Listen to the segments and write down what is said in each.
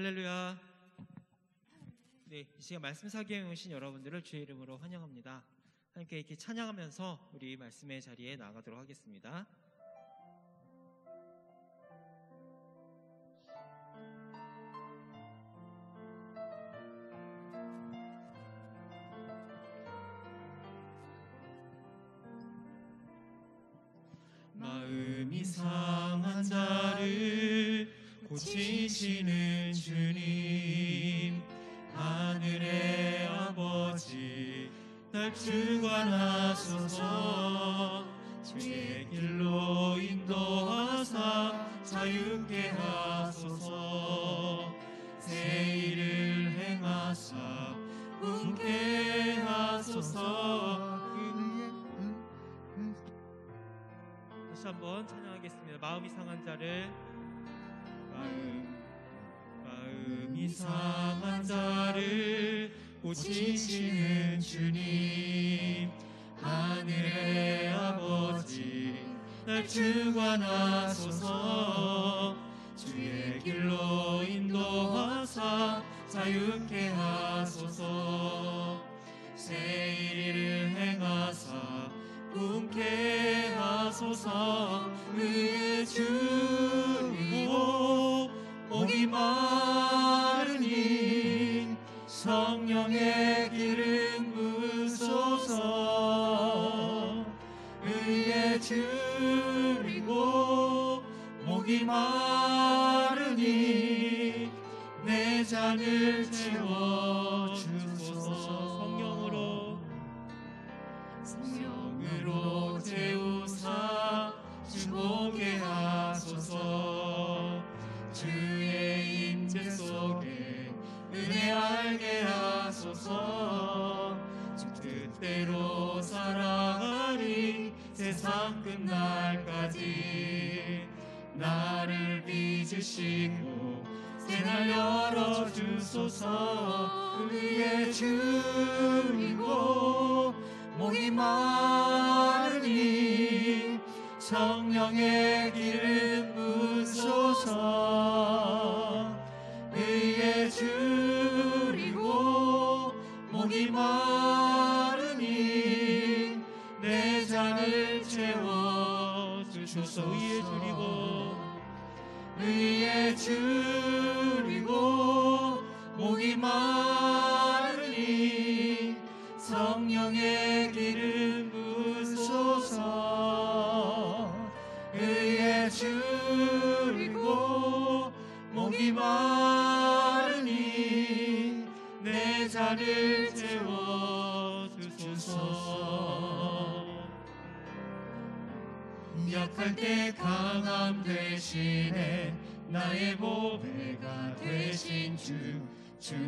할렐루야. 네, 이 시간 말씀 사경에 오신 여러분들을 주의 이름으로 환영합니다. 함께 이렇게 찬양하면서 우리 말씀의 자리에 나아가도록 하겠습니다. 마음이 상한 자를 고치시는 주님, 하늘의 아버지 날 주관하소서. 주의 길로 인도하사 자유케 하소서. 새 일을 행하사 웃게 하소서. 다시 한번 찬양하겠습니다. 마음이 상한 자를 마음이 상한 자를 고치시는 주님, 하늘의 아버지 날 주관하소서. 주의 길로 인도하사 자유케 하소서. 새 일을 행하사 꿈케 하소서. 의의 주이고 목이 마르니 성령의 기름 부으소서. 의의 주이고 목이 마르니 내 잔을 채워주소서. 성령으로 채우사 주목게 하소서. 주의 임재 속에 은혜 알게 하소서. 주 뜻대로 살아가리 세상 끝날까지. 나를 빚으시고 새날 열어주소서. 의의 주이고 목이 마르니 성령의 기름 부으소서. 의의 주이고 목이 마르니 내 잔을 채워주소서. 의의 주이고 목이 마르니 성령의 기름 부으소서. 의의 주이고 목이 마르니 내 잔을 채워주소서. 약할 때 강함 대신에 나의 보배가 되신 주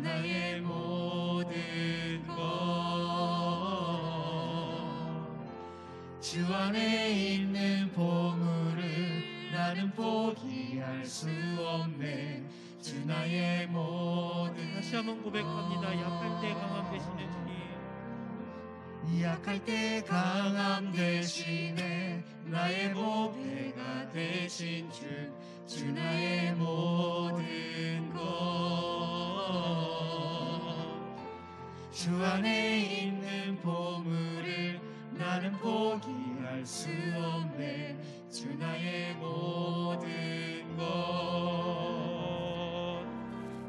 나의 모든 것. 주 안에 있는 보물을 나는 포기할 수 없네. 주 나의 모든. 다시 한번 고백합니다. 약할 때 강함 되시는 주님. 약할 때 강함 대신에 나의 보배가 되신 주 나의 모든 것. 주 안에 있는 보물을 나는 포기할 수 없네. 주 나의 모든 것.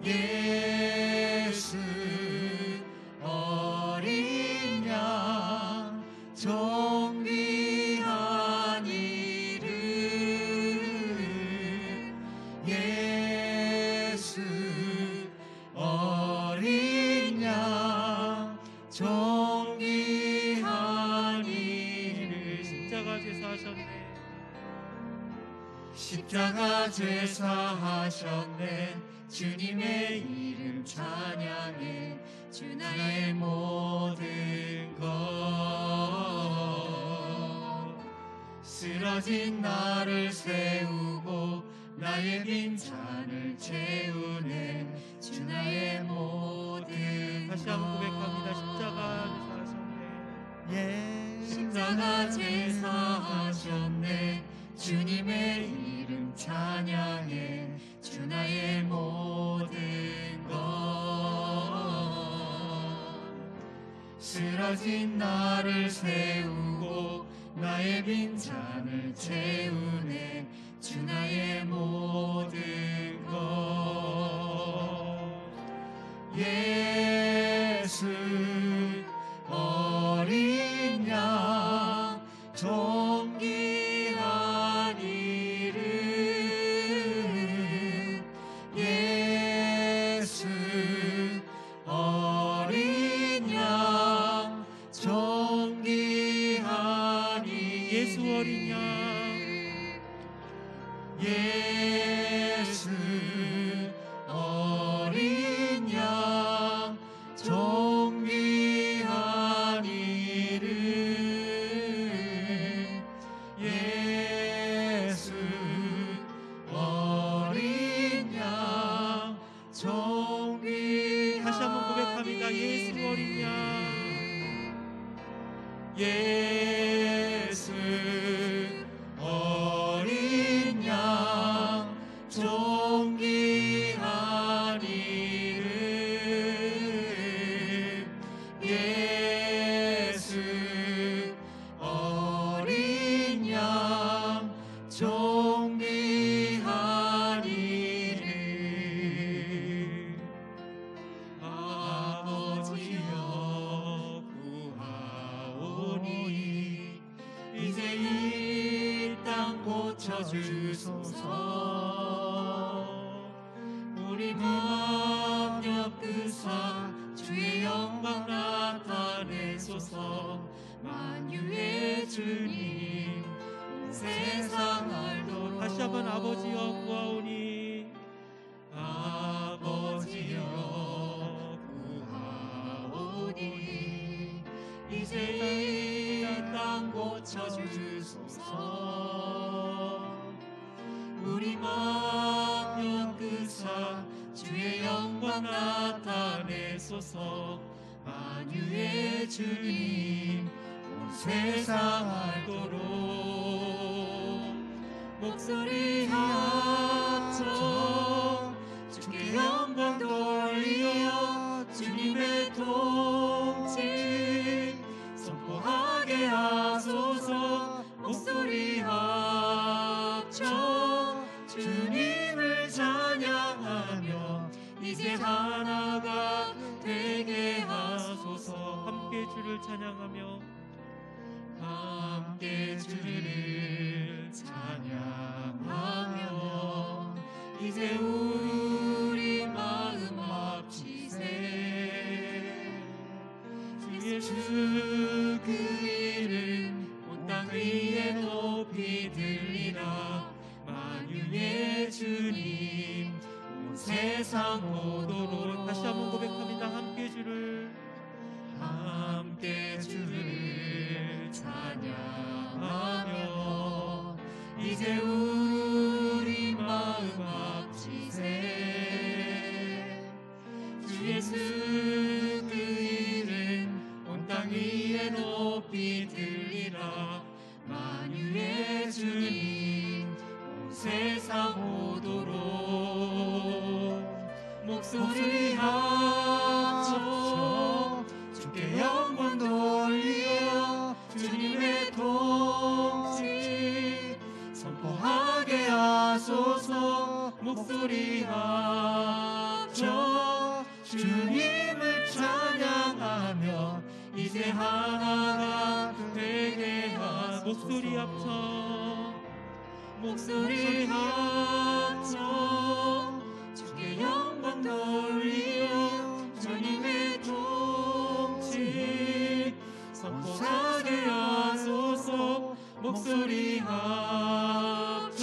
예수 어린 양 존귀한 이름. 예수 어린 양 존귀한 이름. 십자가 제사하셨네. 십자가 제사하셨네. 주님의 이름 찬양해. 주 나의 모든 것. 쓰러진 나를 세우고 나의 빈잔을 채우네. 주 나의 모든 것. 다시 한번 고백합니다. 십자가 제사하셨네. 십자가 제사하셨네. 주님의 이름 찬양해. 주 나의 모든 쓰러진 나를 세우고 나의 빈잔을 채우네 주 나의 모든 것. 예수 어린 양 존귀한 이름. 예수 어린 양 존귀한 이름. 예수 어린 양. 예수 어린 양 존귀한 이름. 예수 어린 양 존귀한. 다시 한번 고백합니다. 예수 어린 양. 예수 어린 양 존귀한 이름. 예수 어린 양 존귀한 이름. 아버지여 구하오니 이제 이 땅 고쳐주소서. 우리 마음 엮으사 주의 영광 나타내소서. 만유의 주님 온 세상 알도록. 다시 한번 아버지여 구하오니. 아버지여 구하오니 이제 이 땅 고쳐주소서. 우리 마음 엮으사 주의 영광 나타내소서. 만유의 주님 온 세상 알도록 목소리 합쳐 주께 영광 돌리어 주님의 통치 선포하게 하소서. 목소리 합쳐 주님을 찬양하며 이제 하나가 되게 하소서. 함께 주를 찬양하며 함께 주를 찬양하며 이제 우리 마음 합치세. 주 예수 그 이름 온 땅 위에 높이 들리라. 만유의 주님 온 세상 오도록. 다시 한번 고백합니다. 함께 주를. 함께 주를 찬양하며 이제 우리 마음 합치세. 주 예수 그 이름 온 땅 위에 높이 들리라. 만유의 주님 온 세상 오도록 목소리 합쳐 주께 영광 돌리어 주님의 통치 선포하게 하소서. 목소리 합쳐 주님을 찬양하며 이제 하나가 되게 하소서. 목소리 합쳐. 목소리 합쳐 주께 영광 돌리어 주님의 통치 선포하게 하소서. 목소리 합쳐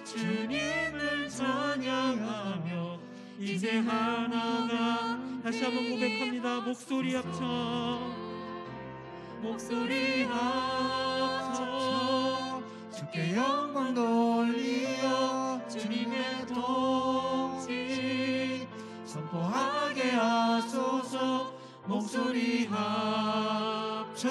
주님을 찬양하며 이제 하나가. 다시 한번 고백합니다. 목소리 합쳐. 목소리 합쳐 주께 영광 돌리어 주님의 통치 선포하게 하소서. 목소리 합쳐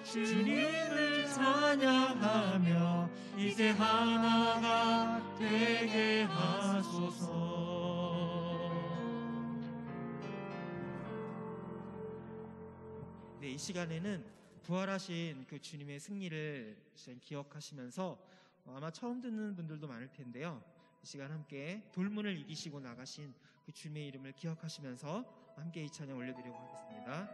주님을 찬양하며 이제 하나가 되게 하소서. 시간에는 부활하신 그 주님의 승리를 기억하시면서 아마 처음 듣는 분들도 많을 텐데요. 이 시간 함께 돌문을 이기시고 나가신 그 주님의 이름을 기억하시면서 함께 이 찬양 올려드리려고 하겠습니다.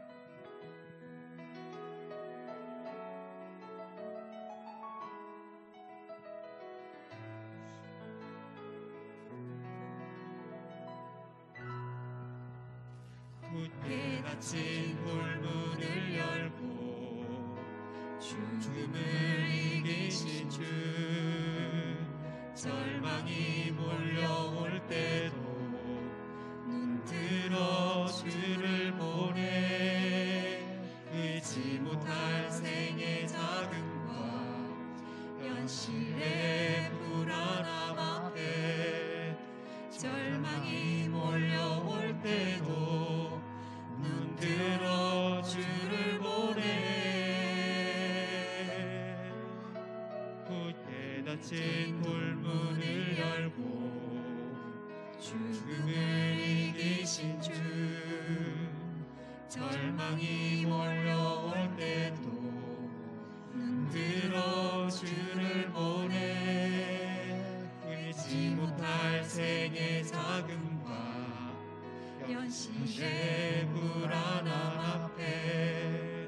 굳게 닫힌 돌문을 열고 죽음을 이기신 주, 절망이 몰려올 때도 눈 들어 주를 보내. 의지 못할 생의 자금과 현실의 불안함 앞에 절망이 몰려올 때도 눈 들어 주를 보내. 굳게 닫힌 돌문을 열고 죽음을 이기신 주, 절망이 몰려올 때도 눈 들어 주를 보내. 의지 못할 생의 자금과 현실의 불안함 앞에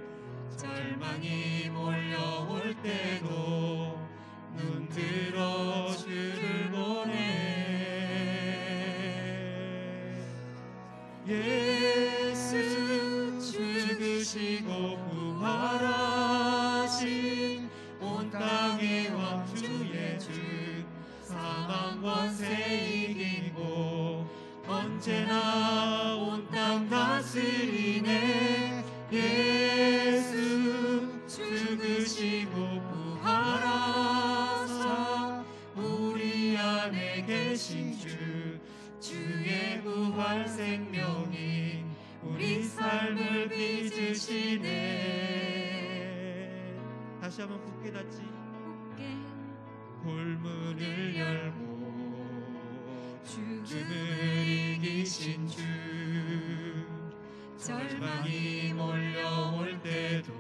절망이 몰려올 때도 눈 들어 주를 보내. 예수 죽으시고 부활하신 온 땅의 왕 주의 주, 사망 권세 이기고 언제나 온 땅 다스리네. 예수 죽으시고 부활하사 우리 안에 계신 주, 주의 부활 생명이 우리 삶을 빚으시네. 다시 한번 굳게 닫힌 돌문을 열고 죽음을 이기신 주, 절망이 몰려올 때도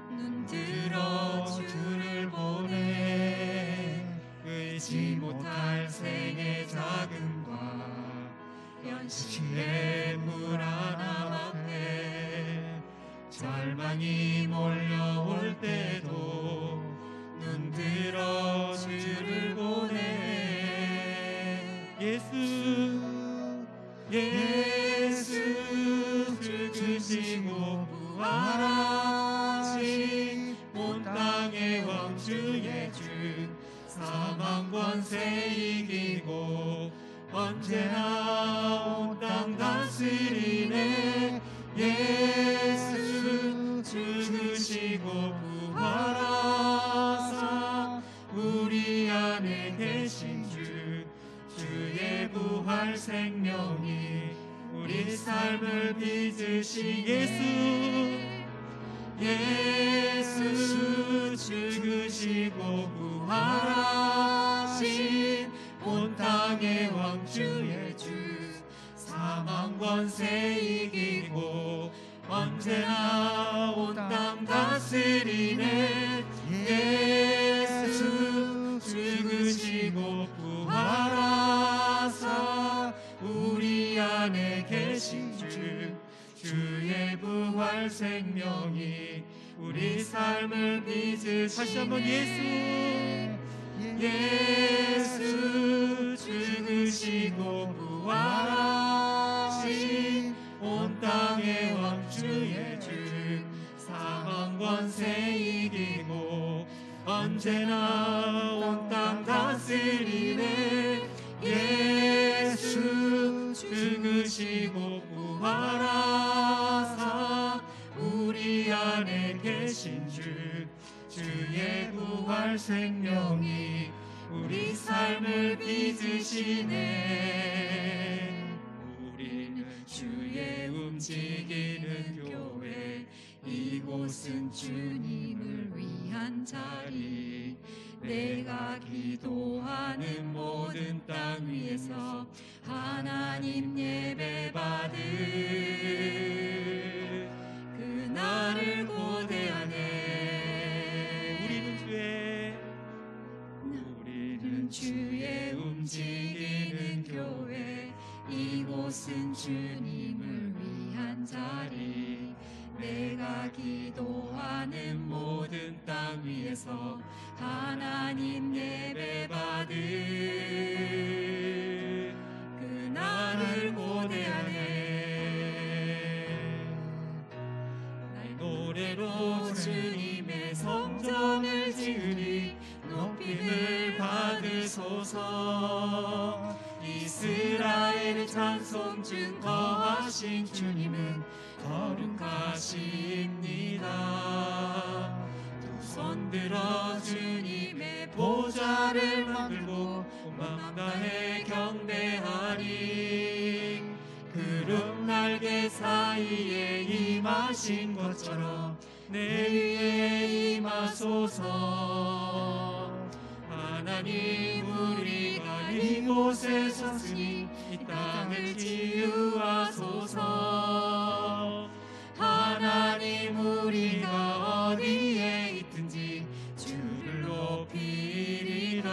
눈 들어 주를 보내. 의지 못할 생의 자금과 현실의 불안함 앞에 절망이 몰려올 때도 눈 들어 주를 보내. 예수 죽으시고 부활하신 온 땅의 왕 주의 주, 사망 권세 이기고 언제나 온 땅 다스리네. 예수 죽으시고 부활하사 우리 안에 계신 주, 주의 부활 생명이 우리 삶을 빚으신 예수 죽으시고 부활하신 온 땅의 왕 주의 주, 사망 권세 이기고 언제나 온 땅 다스리네. 예수 죽으시고 부활하사 우리 안에 계신 주, 주의 부활 생명이 우리 삶을 빚으시네. 다시 한번 예수 죽으시고 부활하신 온 땅의 왕 주의 주, 사망 권세 이기고 언제나 온 땅 다스리네. 예수 죽으시고 부활하사 우리 안에 계신 주, 주의 부활 생명이 우리 삶을 빚으시네. 우리는 주의 움직이는 교회, 이곳은 주님을 위한 자리. 내가 기도하는 모든 땅 위에서 하나님 예배 받을 그날 주님을 위한 자리 내가 기도하는 모든 땅 위에서 하나님 예배 받을 그날을 고대하네 나의 노래로 주님의 성전을 지으리 높임을 받으소서 이스라엘 찬송 중 거하신 주님은 거룩하십니다 두 손 들어 주님의 보좌를 만들고 온 마음 다해 경배하리 구름 날개 사이에 임하신 것처럼 내 위에 임하소서 하나님 우리가 이곳에 섰으니 이 땅을 치유하소서 하나님 우리가 어디에 있든지 주를 높이리라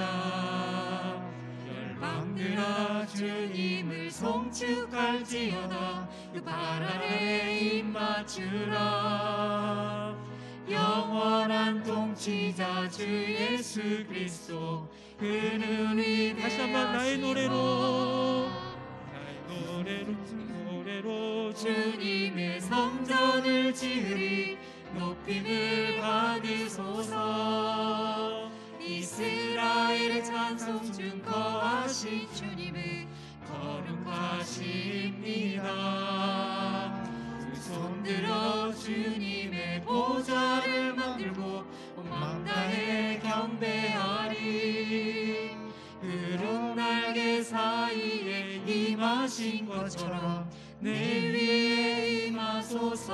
열방들아 주님을 송축할지어다 그 발 아래 입맞추라 영원한 통치자 주 예수 그리스도 그는 위대하시고 다시 한번 나의 노래로 주님의 성전을 지으리 높임을 받으소서 이스라엘의 찬송 중 거하신 주님은 거룩하십니다 두 손 들어 주님의 보좌를 만들고 온 마음 다해 경배하리 구름 날개 사이에 임하신 것처럼 내 위에 임하소서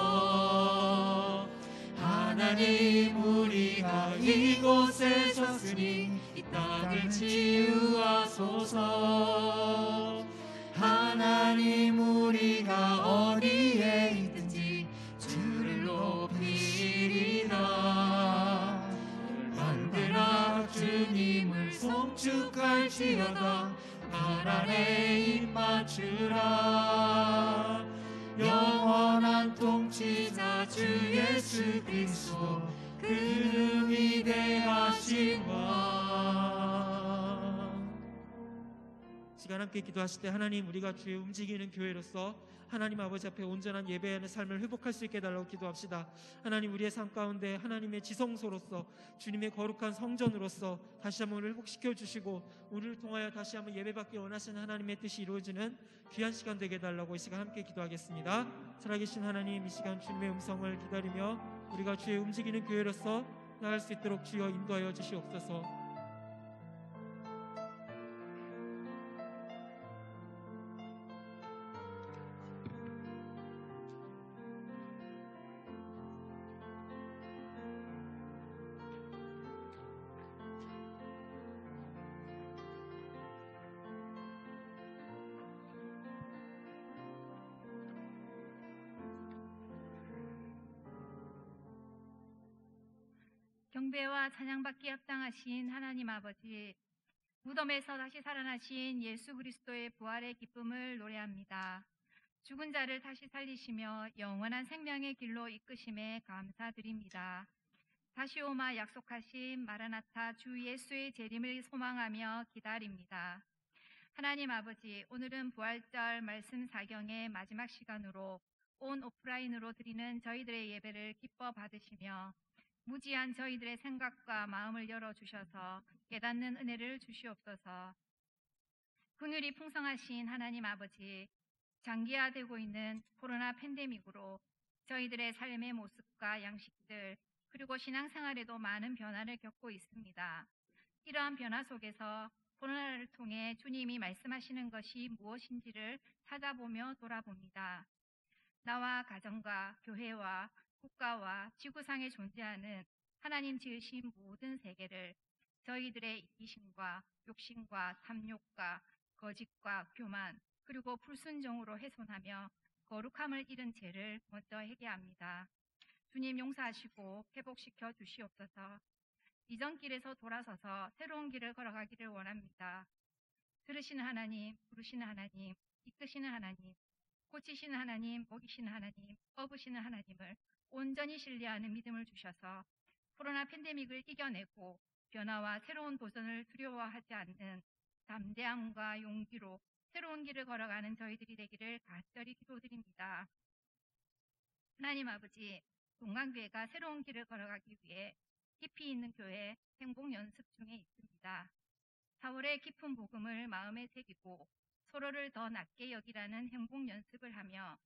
하나님 우리가 이곳에 섰으니 이 땅을 치유하소서 하나님 우리가 어디에 있든지 주를 높이리라 열방들아 주님을 송축할지어다 발 아래 입맞추라 영원한 통치자 주 예수 그리스도 그는 위대하신 왕 시간 함께 기도하실 때 하나님 우리가 주의 움직이는 교회로서 하나님 아버지 앞에 온전한 예배하는 삶을 회복할 수 있게 해달라고 기도합시다. 하나님 우리의 삶 가운데 하나님의 지성소로서 주님의 거룩한 성전으로서 다시 한번 우리를 회복시켜 주시고 우리를 통하여 다시 한번 예배받기 원하시는 하나님의 뜻이 이루어지는 귀한 시간 되게 해달라고 이 시간 함께 기도하겠습니다. 살아계신 하나님 이 시간 주님의 음성을 기다리며 우리가 주의 움직이는 교회로서 나갈 수 있도록 주여 인도하여 주시옵소서. 경배와 찬양받기에 합당하신 하나님 아버지, 무덤에서 다시 살아나신 예수 그리스도의 부활의 기쁨을 노래합니다. 죽은 자를 다시 살리시며 영원한 생명의 길로 이끄심에 감사드립니다. 다시 오마 약속하신 마라나타 주 예수의 재림을 소망하며 기다립니다. 하나님 아버지, 오늘은 부활절 말씀 사경의 마지막 시간으로 온 오프라인으로 드리는 저희들의 예배를 기뻐 받으시며 무지한 저희들의 생각과 마음을 열어주셔서 깨닫는 은혜를 주시옵소서. 긍휼이 풍성하신 하나님 아버지, 장기화되고 있는 코로나 팬데믹으로 저희들의 삶의 모습과 양식들 그리고 신앙생활에도 많은 변화를 겪고 있습니다. 이러한 변화 속에서 코로나를 통해 주님이 말씀하시는 것이 무엇인지를 찾아보며 돌아봅니다. 나와 가정과 교회와 국가와 지구상에 존재하는 하나님 지으신 모든 세계를 저희들의 이기심과 욕심과 탐욕과 거짓과 교만 그리고 불순종으로 훼손하며 거룩함을 잃은 죄를 먼저 회개합니다. 주님 용서하시고 회복시켜 주시옵소서. 이전 길에서 돌아서서 새로운 길을 걸어가기를 원합니다. 들으시는 하나님, 부르시는 하나님, 이끄시는 하나님, 고치시는 하나님, 먹이시는 하나님, 업으시는 하나님을 온전히 신뢰하는 믿음을 주셔서 코로나 팬데믹을 이겨내고 변화와 새로운 도전을 두려워하지 않는 담대함과 용기로 새로운 길을 걸어가는 저희들이 되기를 간절히 기도드립니다. 하나님 아버지, 동강교회가 새로운 길을 걸어가기 위해 깊이 있는 교회 행복 연습 중에 있습니다. 4월의 깊은 복음을 마음에 새기고 서로를 더 낮게 여기라는 행복 연습을 하며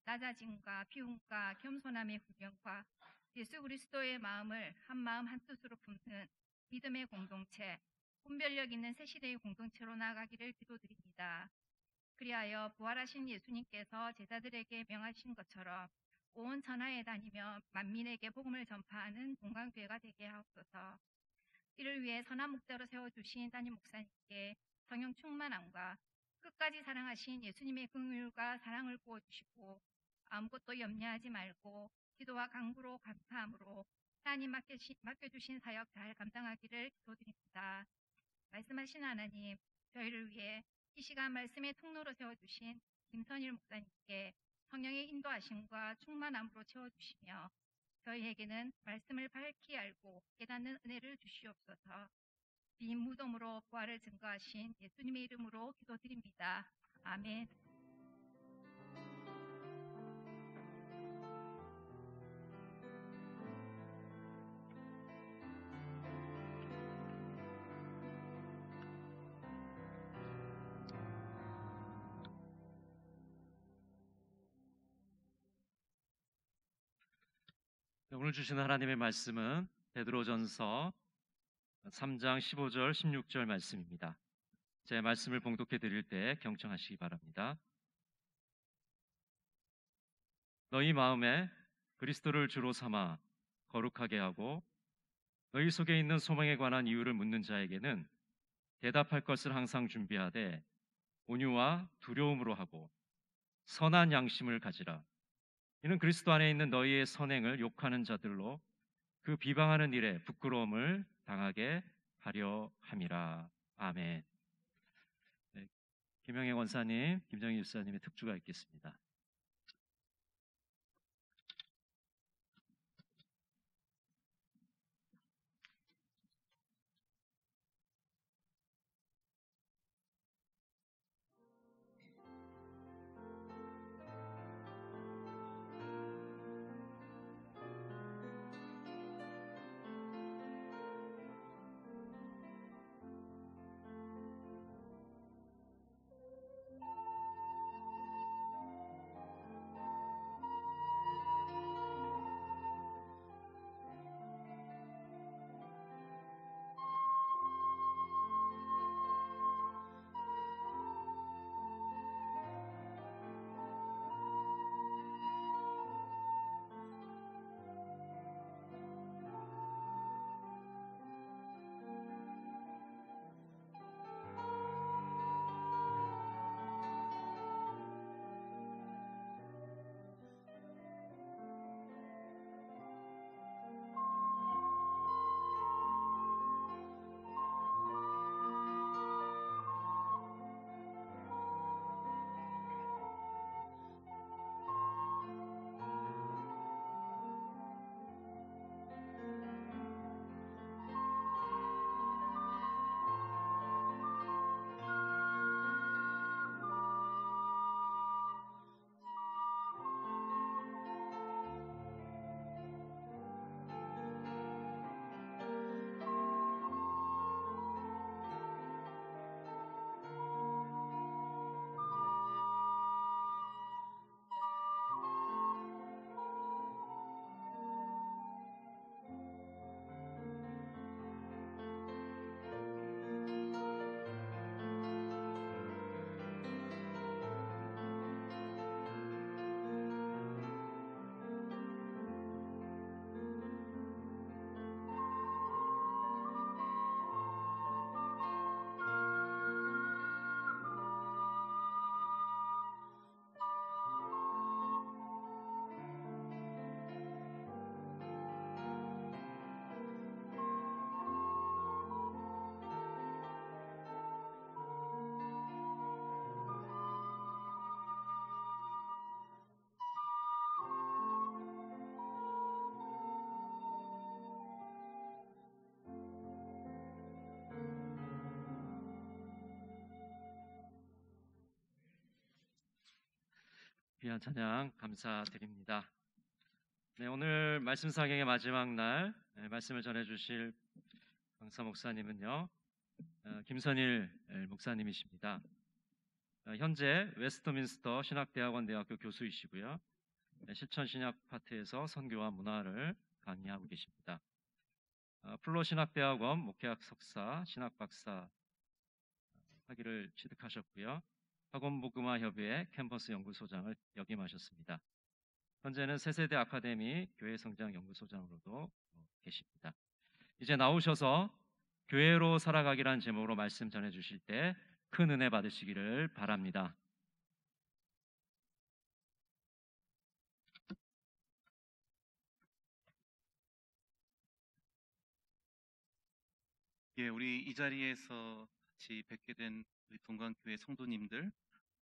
낮아짐과 비움과 겸손함의 훈련과 예수 그리스도의 마음을 한 마음 한 뜻으로 품는 믿음의 공동체, 분별력 있는 새 시대의 공동체로 나아가기를 기도드립니다. 그리하여 부활하신 예수님께서 제자들에게 명하신 것처럼 온 천하에 다니며 만민에게 복음을 전파하는 동강교회가 되게 하옵소서. 이를 위해 선한 목자로 세워주신 담임 목사님께 성령 충만함과 끝까지 사랑하신 예수님의 긍휼과 사랑을 부어주시고 아무것도 염려하지 말고 기도와 간구로 감사함으로 하나님 맡겨주신 사역 잘 감당하기를 기도드립니다. 말씀하신 하나님, 저희를 위해 이 시간 말씀의 통로로 세워주신 김선일 목사님께 성령의 인도하심과 충만함으로 채워주시며 저희에게는 말씀을 밝히 알고 깨닫는 은혜를 주시옵소서. 빈 무덤으로 부활을 증거하신 예수님의 이름으로 기도드립니다. 아멘. 오늘 주신 하나님의 말씀은 베드로전서 3장 15절 16절 말씀입니다. 제 말씀을 봉독해 드릴 때 경청하시기 바랍니다. 너희 마음에 그리스도를 주로 삼아 거룩하게 하고 너희 속에 있는 소망에 관한 이유를 묻는 자에게는 대답할 것을 항상 준비하되 온유와 두려움으로 하고 선한 양심을 가지라. 이는 그리스도 안에 있는 너희의 선행을 욕하는 자들로 그 비방하는 일에 부끄러움을 당하게 하려 함이라. 아멘. 네, 김영애 권사님, 김정희 집사님의 특주가 있겠습니다. 귀한 찬양 감사드립니다. 네, 오늘 말씀 사경의 마지막 날 말씀을 전해주실 강사 목사님은요, 김선일 목사님이십니다. 현재 웨스트민스터 신학대학원 대학교 교수이시고요, 실천 신약 파트에서 선교와 문화를 강의하고 계십니다. 플로 신학대학원 목회학 석사, 신학 박사 학위를 취득하셨고요, 학원복음화 협의회 캠퍼스 연구소장을 역임하셨습니다. 현재는 새세대 아카데미 교회 성장 연구소장으로도 계십니다. 이제 나오셔서 교회로 살아가기라는 제목으로 말씀 전해 주실 때 큰 은혜 받으시기를 바랍니다. 예, 우리 이 자리에서 같이 뵙게 된 우리 동강교회 성도님들,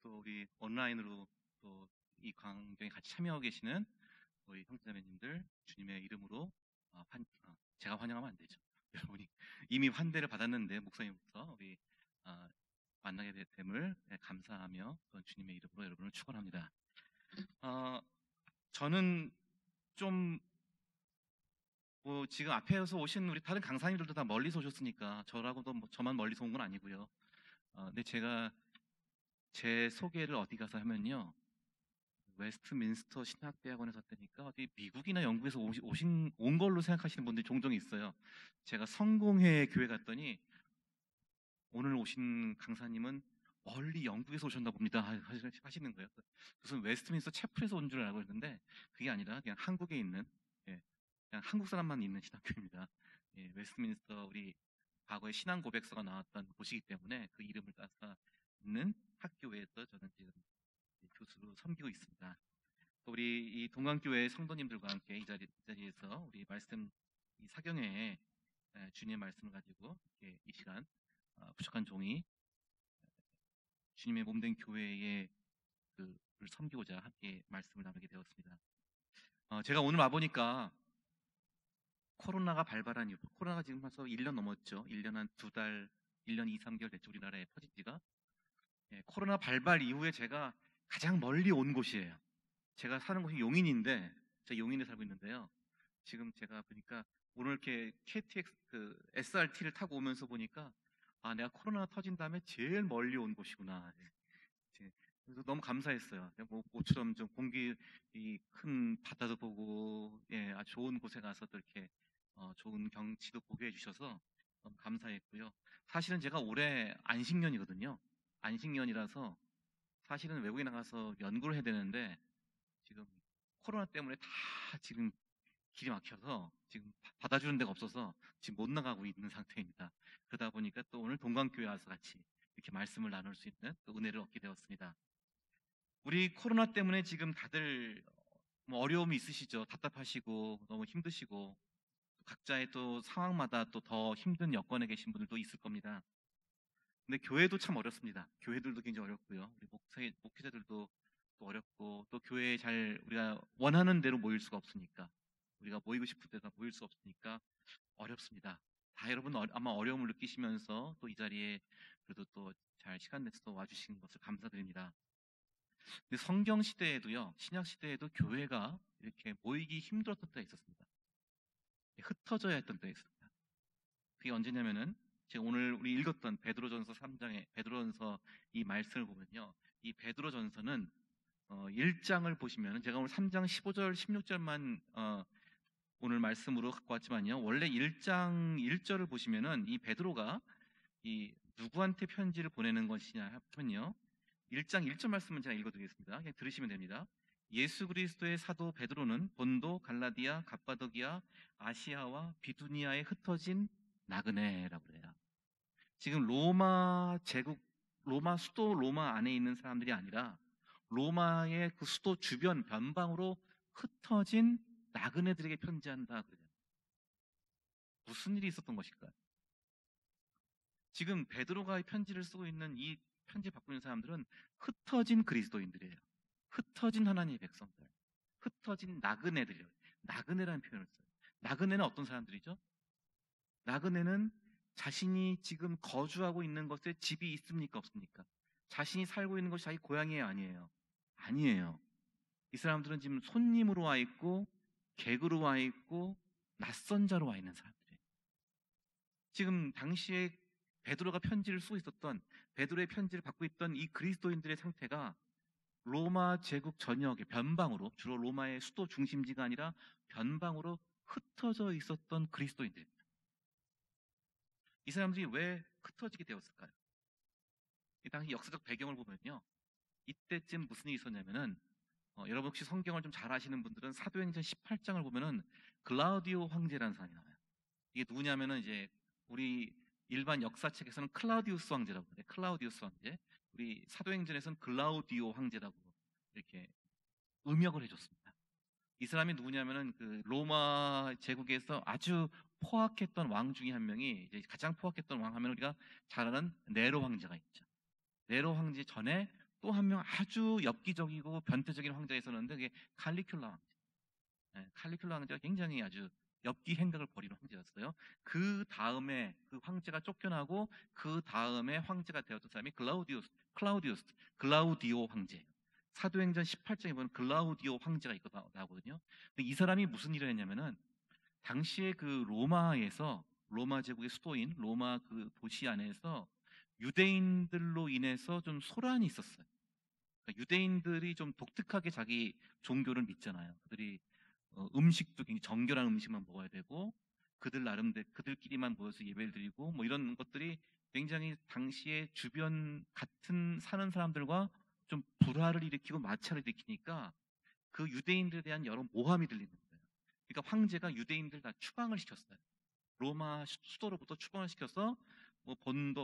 또 우리 온라인으로 또 이 광경에 같이 참여하고 계시는 우리 형제자매님들, 주님의 이름으로 제가 환영하면 안 되죠. 여러분이 이미 환대를 받았는데 목사님부터 우리 만나게 됨을 감사하며 또 주님의 이름으로 여러분을 축원합니다. 저는 좀 지금 앞에서 오신 우리 다른 강사님들도 다 멀리서 오셨으니까 저라고도 저만 멀리서 온 건 아니고요. 근데 제가 제 소개를 어디 가서 하면요, 웨스트민스터 신학대학원에서 했다니까 어디 미국이나 영국에서 온 걸로 생각하시는 분들이 종종 있어요. 제가 성공회 교회 갔더니 오늘 오신 강사님은 멀리 영국에서 오셨나 봅니다 하시는 거예요. 무슨 웨스트민스터 채플에서 온 줄 알고 있는데 그게 아니라 그냥 한국에 있는, 그냥 한국 사람만 있는 신학교입니다. 예, 웨스트민스터 우리 과거에 신앙 고백서가 나왔던 곳이기 때문에 그 이름을 따서 있는 학교에서 저는 지금 교수로 섬기고 있습니다. 또 우리 이 동강교회 성도님들과 함께 이 자리에서 우리 말씀 이 사경회에 주님의 말씀을 가지고 이렇게 이 시간 부족한 종이 주님의 몸된 교회의 그를 섬기고자 함께 말씀을 나누게 되었습니다. 제가 오늘 와보니까 코로나가 발발한 이후, 코로나가 지금 벌써 1년 넘었죠. 1년 한 2달, 1년 2, 3개월 됐죠. 우리나라에 퍼진 지가. 코로나 발발 이후에 제가 가장 멀리 온 곳이에요. 제가 사는 곳이 용인인데, 제가 용인에 살고 있는데요. 지금 제가 보니까 오늘 이렇게 KTX, SRT를 타고 오면서 보니까 내가 코로나 터진 다음에 제일 멀리 온 곳이구나. 그래서 너무 감사했어요. 모처럼 좀 공기 큰 바다도 보고, 아주 좋은 곳에 가서 또 이렇게 좋은 경치도 보게 해주셔서 너무 감사했고요. 사실은 제가 올해 안식년이거든요. 안식년이라서 사실은 외국에 나가서 연구를 해야 되는데 지금 코로나 때문에 다 지금 길이 막혀서 지금 받아주는 데가 없어서 지금 못 나가고 있는 상태입니다. 그러다 보니까 또 오늘 동강교회 와서 같이 이렇게 말씀을 나눌 수 있는 또 은혜를 얻게 되었습니다. 우리 코로나 때문에 지금 다들 어려움이 있으시죠. 답답하시고 너무 힘드시고 각자의 또 상황마다 또 더 힘든 여건에 계신 분들도 있을 겁니다. 근데 교회도 참 어렵습니다. 교회들도 굉장히 어렵고요. 우리 목회자들도 또 어렵고 또 교회에 잘 우리가 원하는 대로 모일 수가 없으니까, 우리가 모이고 싶은 데다 모일 수 없으니까 어렵습니다. 다 여러분 아마 어려움을 느끼시면서 또 이 자리에 그래도 또 잘 시간 내서 또 와주신 것을 감사드립니다. 근데 성경 시대에도요, 신약 시대에도 교회가 이렇게 모이기 힘들었던 때가 있었습니다. 흩어져야 했던 때가 있습니다. 그게 언제냐면은 제가 오늘 우리 읽었던 베드로전서 3장의 베드로전서 이 말씀을 보면요, 이 베드로전서는 1장을 보시면 제가 오늘 3장 15절 16절만 오늘 말씀으로 갖고 왔지만요, 원래 1장 1절을 보시면은 이 베드로가 이 누구한테 편지를 보내는 것이냐 하면요, 1장 1절 말씀은 제가 읽어드리겠습니다. 그냥 들으시면 됩니다. 예수 그리스도의 사도 베드로는 본도, 갈라디아, 갑바도기아, 아시아와 비두니아에 흩어진 나그네라고 그래요. 지금 로마 제국, 로마 수도 로마 안에 있는 사람들이 아니라 로마의 그 수도 주변 변방으로 흩어진 나그네들에게 편지한다 그래요. 무슨 일이 있었던 것일까요? 지금 베드로가 편지를 쓰고 있는 이 편지 받고 있는 사람들은 흩어진 그리스도인들이에요. 흩어진 하나님의 백성들, 흩어진 나그네들이에요. 나그네라는 표현을 써요. 나그네는 어떤 사람들이죠? 나그네는 자신이 지금 거주하고 있는 것에 집이 있습니까 없습니까? 자신이 살고 있는 것이 자기 고향이에요 아니에요? 아니에요. 이 사람들은 지금 손님으로 와 있고 객으로 와 있고 낯선 자로 와 있는 사람들이에요. 지금 당시에 베드로가 편지를 쓰고 있었던, 베드로의 편지를 받고 있던 이 그리스도인들의 상태가 로마 제국 전역의 변방으로, 주로 로마의 수도 중심지가 아니라 변방으로 흩어져 있었던 그리스도인들입니다. 이 사람들이 왜 흩어지게 되었을까요? 이 당시 역사적 배경을 보면요, 이때쯤 무슨 일이 있었냐면은, 여러분 혹시 성경을 좀 잘 아시는 분들은 사도행전 18장을 보면은 글라우디오 황제라는 사람이 나와요. 이게 누구냐면은 이제 우리 일반 역사책에서는 클라우디우스 황제라고 해요. 클라우디우스 황제. 우리 사도행전에서는 글라우디오 황제라고 이렇게 음역을 해줬습니다. 이 사람이 누구냐면은 그 로마 제국에서 아주 포악했던 왕 중에 한 명이, 이제 가장 포악했던 왕 하면 우리가 잘 아는 네로 황제가 있죠. 네로 황제 전에 또 한 명 아주 엽기적이고 변태적인 황제가 있었는데, 그게 칼리큘라 황제. 칼리큘라 황제가 굉장히 아주 엽기 행각을 벌이는 황제였어요. 그 다음에 그 황제가 쫓겨나고 그 다음에 황제가 되었던 사람이 글라우디오 황제. 사도행전 18장에 보면 글라우디오 황제가 있고 나오거든요. 근데 이 사람이 무슨 일을 했냐면은, 당시에 그 로마에서, 로마 제국의 수도인 로마 그 도시 안에서 유대인들로 인해서 좀 소란이 있었어요. 그러니까 유대인들이 좀 독특하게 자기 종교를 믿잖아요. 그들이 음식도 굉장히 정결한 음식만 먹어야 되고, 그들 나름대로 그들끼리만 모여서 예배를 드리고, 뭐 이런 것들이 굉장히 당시에 주변 같은 사는 사람들과 좀 불화를 일으키고 마찰을 일으키니까 그 유대인들에 대한 여러 모함이 들리는 거예요. 그러니까 황제가 유대인들 다 추방을 시켰어요. 로마 수도로부터 추방을 시켜서, 뭐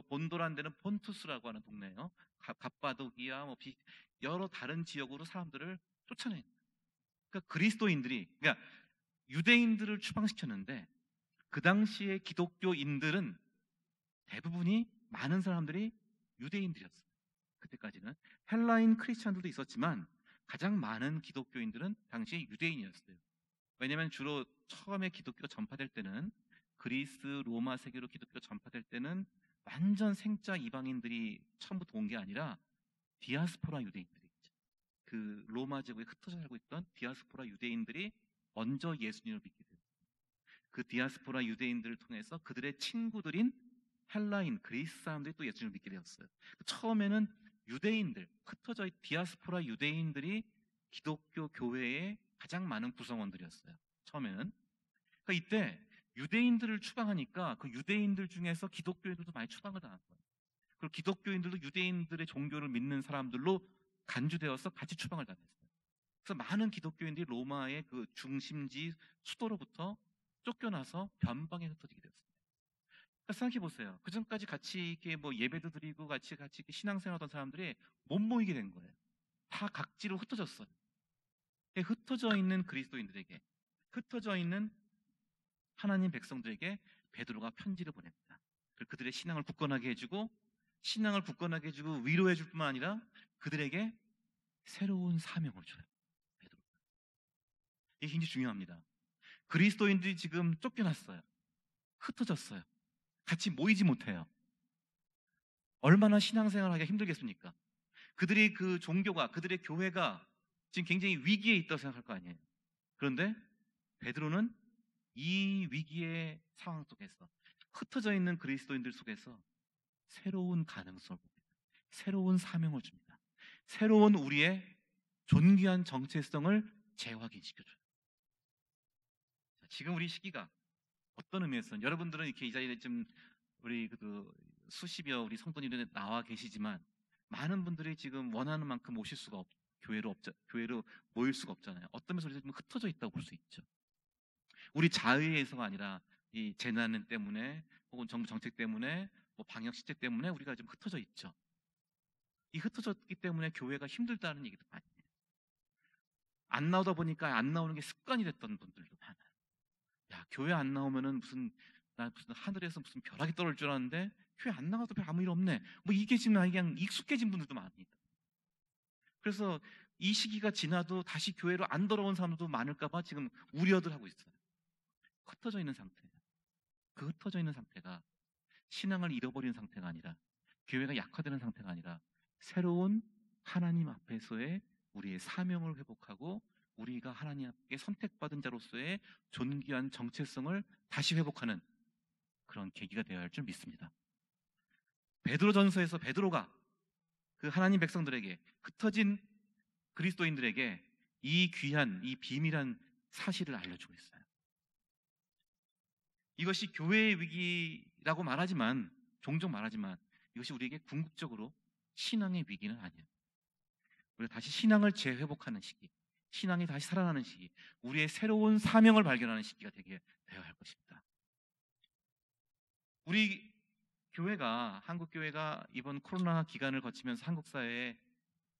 본도란 데는 폰투스라고 하는 동네예요. 갑바도기아, 뭐 여러 다른 지역으로 사람들을 쫓아내는 거예요. 그러니까 그리스도인들이, 그러니까 유대인들을 추방시켰는데, 그 당시에 기독교인들은 대부분이, 많은 사람들이 유대인들이었어요. 그때까지는 헬라인 크리스찬들도 있었지만 가장 많은 기독교인들은 당시에 유대인이었어요. 왜냐하면 주로 처음에 기독교가 전파될 때는, 그리스 로마 세계로 기독교가 전파될 때는 완전 생짜 이방인들이 처음부터 온 게 아니라 디아스포라 유대인들이 있죠. 그 로마 제국에 흩어져 살고 있던 디아스포라 유대인들이 먼저 예수님을 믿게 돼요. 그 디아스포라 유대인들을 통해서 그들의 친구들인 헬라인 그리스 사람들이 또 예수님을 믿게 되었어요. 처음에는 유대인들, 흩어져 디아스포라 유대인들이 기독교 교회의 가장 많은 구성원들이었어요. 처음에는. 그러니까 이때 유대인들을 추방하니까 그 유대인들 중에서 기독교인들도 많이 추방을 당한 거예요. 그리고 기독교인들도 유대인들의 종교를 믿는 사람들로 간주되어서 같이 추방을 당했어요. 그래서 많은 기독교인들이 로마의 그 중심지 수도로부터 쫓겨나서 변방에 흩어지게 되었습니다. 그러니까 생각해 보세요. 그 전까지 같이 이렇게 뭐 예배도 드리고 같이 이렇게 신앙생활하던 사람들이 못 모이게 된 거예요. 다 각지로 흩어졌어요. 흩어져 있는 그리스도인들에게, 흩어져 있는 하나님 백성들에게 베드로가 편지를 보냅니다. 그들의 신앙을 굳건하게 해주고, 위로해 줄 뿐만 아니라 그들에게 새로운 사명을 줘요. 베드로가. 이게 굉장히 중요합니다. 그리스도인들이 지금 쫓겨났어요. 흩어졌어요. 같이 모이지 못해요. 얼마나 신앙생활을 하기가 힘들겠습니까? 그들이 그 종교가, 그들의 교회가 지금 굉장히 위기에 있다고 생각할 거 아니에요. 그런데 베드로는 이 위기의 상황 속에서, 흩어져 있는 그리스도인들 속에서 새로운 가능성을 봅니다. 새로운 사명을 줍니다. 새로운 우리의 존귀한 정체성을 재확인시켜줘요. 지금 우리 시기가 어떤 의미에서, 여러분들은 이렇게 이 자리에 좀 우리 수십여 우리 성도님들이 나와 계시지만, 많은 분들이 지금 원하는 만큼 오실 수가 교회로 모일 수가 없잖아요. 어떤 면에서 우리가 좀 흩어져 있다고 볼 수 있죠. 우리 자의에서가 아니라 이 재난 때문에, 혹은 정부 정책 때문에, 뭐 방역 시책 때문에 우리가 좀 흩어져 있죠. 이 흩어졌기 때문에 교회가 힘들다는 얘기도 많이 해요. 안 나오다 보니까 안 나오는 게 습관이 됐던 분들도 많아요. 야, 교회 안 나오면은 무슨 하늘에서 무슨 벼락이 떨어질 줄 알았는데 교회 안 나가도 별 아무 일 없네. 뭐 이게 지금 그냥 익숙해진 분들도 많으니까. 그래서 이 시기가 지나도 다시 교회로 안 돌아온 사람들도 많을까봐 지금 우려들 하고 있어요. 흩어져 있는 상태. 그 흩어져 있는 상태가 신앙을 잃어버리는 상태가 아니라, 교회가 약화되는 상태가 아니라, 새로운 하나님 앞에서의 우리의 사명을 회복하고 우리가 하나님 앞에 선택받은 자로서의 존귀한 정체성을 다시 회복하는 그런 계기가 되어야 할 줄 믿습니다. 베드로전서에서 베드로가 그 하나님 백성들에게, 흩어진 그리스도인들에게 이 귀한, 이 비밀한 사실을 알려주고 있어요. 이것이 교회의 위기라고 말하지만, 종종 말하지만, 이것이 우리에게 궁극적으로 신앙의 위기는 아니에요. 우리가 다시 신앙을 재회복하는 시기, 신앙이 다시 살아나는 시기, 우리의 새로운 사명을 발견하는 시기가 되게 되어야 할 것입니다. 우리 교회가, 한국 교회가 이번 코로나 기간을 거치면서 한국 사회에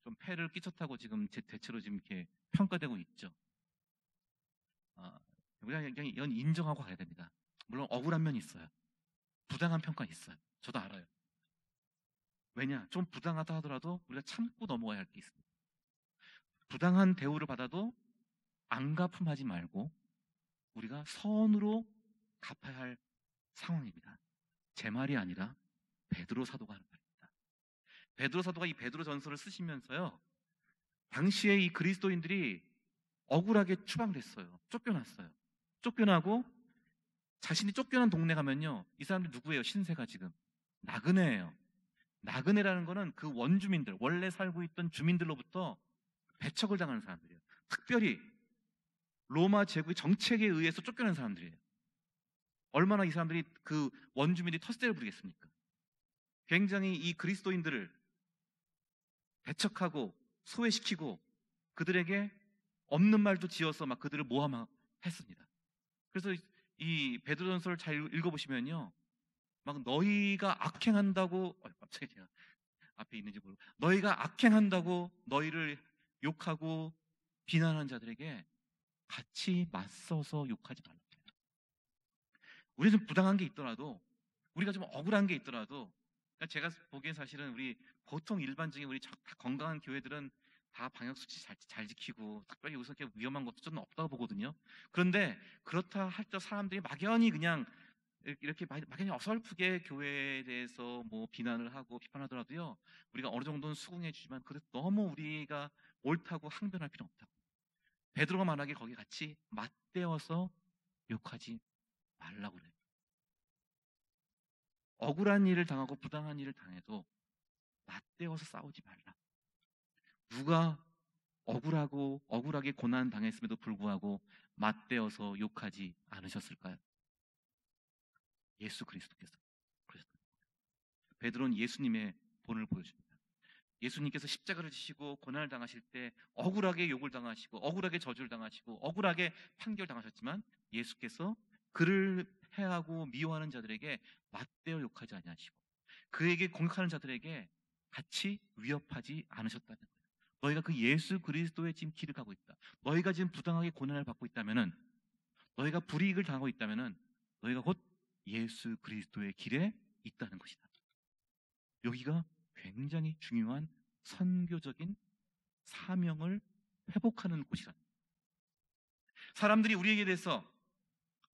좀 폐를 끼쳤다고 지금 대체로 지금 이렇게 평가되고 있죠. 우리가 그냥 이건 인정하고 가야 됩니다. 물론 억울한 면이 있어요. 부당한 평가 있어요. 저도 알아요. 왜냐? 좀 부당하다 하더라도 우리가 참고 넘어가야 할 게 있습니다. 부당한 대우를 받아도 안갚음하지 말고 우리가 선으로 갚아야 할 상황입니다. 제 말이 아니라 베드로 사도가 하는 말입니다. 베드로 사도가 이 베드로 전서를 쓰시면서요, 당시에 이 그리스도인들이 억울하게 추방됐어요. 쫓겨났어요. 쫓겨나고 자신이 쫓겨난 동네 가면요, 이 사람들이 누구예요? 신세가 지금 나그네예요. 나그네라는 거는 그 원주민들, 원래 살고 있던 주민들로부터 배척을 당하는 사람들이에요. 특별히 로마 제국의 정책에 의해서 쫓겨난 사람들이에요. 얼마나 이 사람들이, 그 원주민들이 텃세를 부리겠습니까? 굉장히 이 그리스도인들을 배척하고 소외시키고 그들에게 없는 말도 지어서 막 그들을 모함했습니다. 그래서 이 베드로전서를 잘 읽어보시면요, 막 너희가 악행한다고, 갑자기 제가 앞에 있는지 모르고, 너희가 악행한다고 너희를 욕하고 비난하는 자들에게 같이 맞서서 욕하지 말라. 우리가 좀 부당한 게 있더라도, 우리가 좀 억울한 게 있더라도, 그러니까 제가 보기엔 사실은 우리 보통 일반적인 우리 다 건강한 교회들은 다 방역수칙 잘 지키고 특별히 여기서 이렇게 위험한 것도 좀 없다고 보거든요. 그런데 그렇다 할 때 사람들이 막연히 그냥 이렇게 막연히 어설프게 교회에 대해서 뭐 비난을 하고 비판하더라도요, 우리가 어느 정도는 수긍해 주지만 그래도 너무 우리가 옳다고 항변할 필요는 없다고. 베드로가 말하기에 거기 같이 맞대어서 욕하지 말라고 그래요. 억울한 일을 당하고 부당한 일을 당해도 맞대어서 싸우지 말라. 누가 억울하게 고난 당했음에도 불구하고 맞대어서 욕하지 않으셨을까요? 예수 그리스도께서 그러셨습니다. 베드로는 예수님의 본을 보여줍니다. 예수님께서 십자가를 지시고 고난을 당하실 때 억울하게 욕을 당하시고 억울하게 저주를 당하시고 억울하게 판결당하셨지만 예수께서 그를 해하고 미워하는 자들에게 맞대어 욕하지 아니하시고 그에게 공격하는 자들에게 같이 위협하지 않으셨다는 거예요. 너희가 그 예수 그리스도의 지금 길을 가고 있다. 너희가 지금 부당하게 고난을 받고 있다면은, 너희가 불이익을 당하고 있다면은 너희가 곧 예수 그리스도의 길에 있다는 것이다. 여기가 굉장히 중요한 선교적인 사명을 회복하는 곳이라. 사람들이 우리에게 대해서,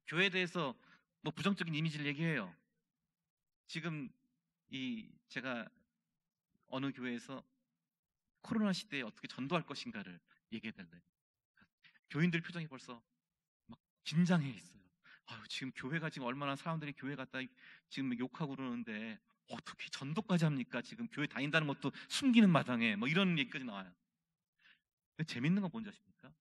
교회에 대해서 뭐 부정적인 이미지를 얘기해요. 지금 제가 어느 교회에서 코로나 시대에 어떻게 전도할 것인가를 얘기해달래요. 교인들 표정이 벌써 막 긴장해 있어요. 지금 교회가 지금 얼마나 사람들이 교회 갔다 지금 욕하고 그러는데 어떻게 전도까지 합니까? 지금 교회 다닌다는 것도 숨기는 마당에 뭐 이런 얘기까지 나와요. 근데 재밌는 건 뭔지 아십니까?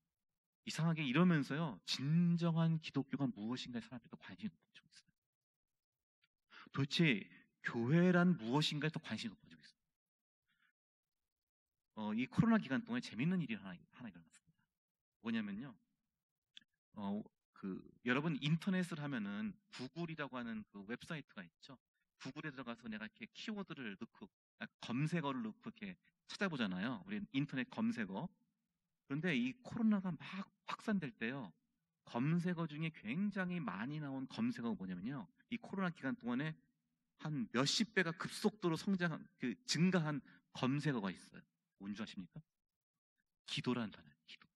이상하게 이러면서요, 진정한 기독교가 무엇인가에 사람들이 더 관심이 높아지고 있어요. 도대체 교회란 무엇인가에 더 관심이 높아지고 있어요. 이 코로나 기간 동안에 재밌는 일이 하나 일어났습니다. 뭐냐면요, 여러분 인터넷을 하면은 구글이라고 하는 그 웹사이트가 있죠. 구글에 들어가서 내가 이렇게 키워드를 넣고 검색어를 넣고 이렇게 찾아보잖아요. 우리 인터넷 검색어. 그런데 이 코로나가 막 확산될 때요, 검색어 중에 굉장히 많이 나온 검색어가 뭐냐면요, 이 코로나 기간 동안에 한 몇십 배가 급속도로 증가한 검색어가 있어요. 뭔지 아십니까? 기도라는 단어예요. 기도.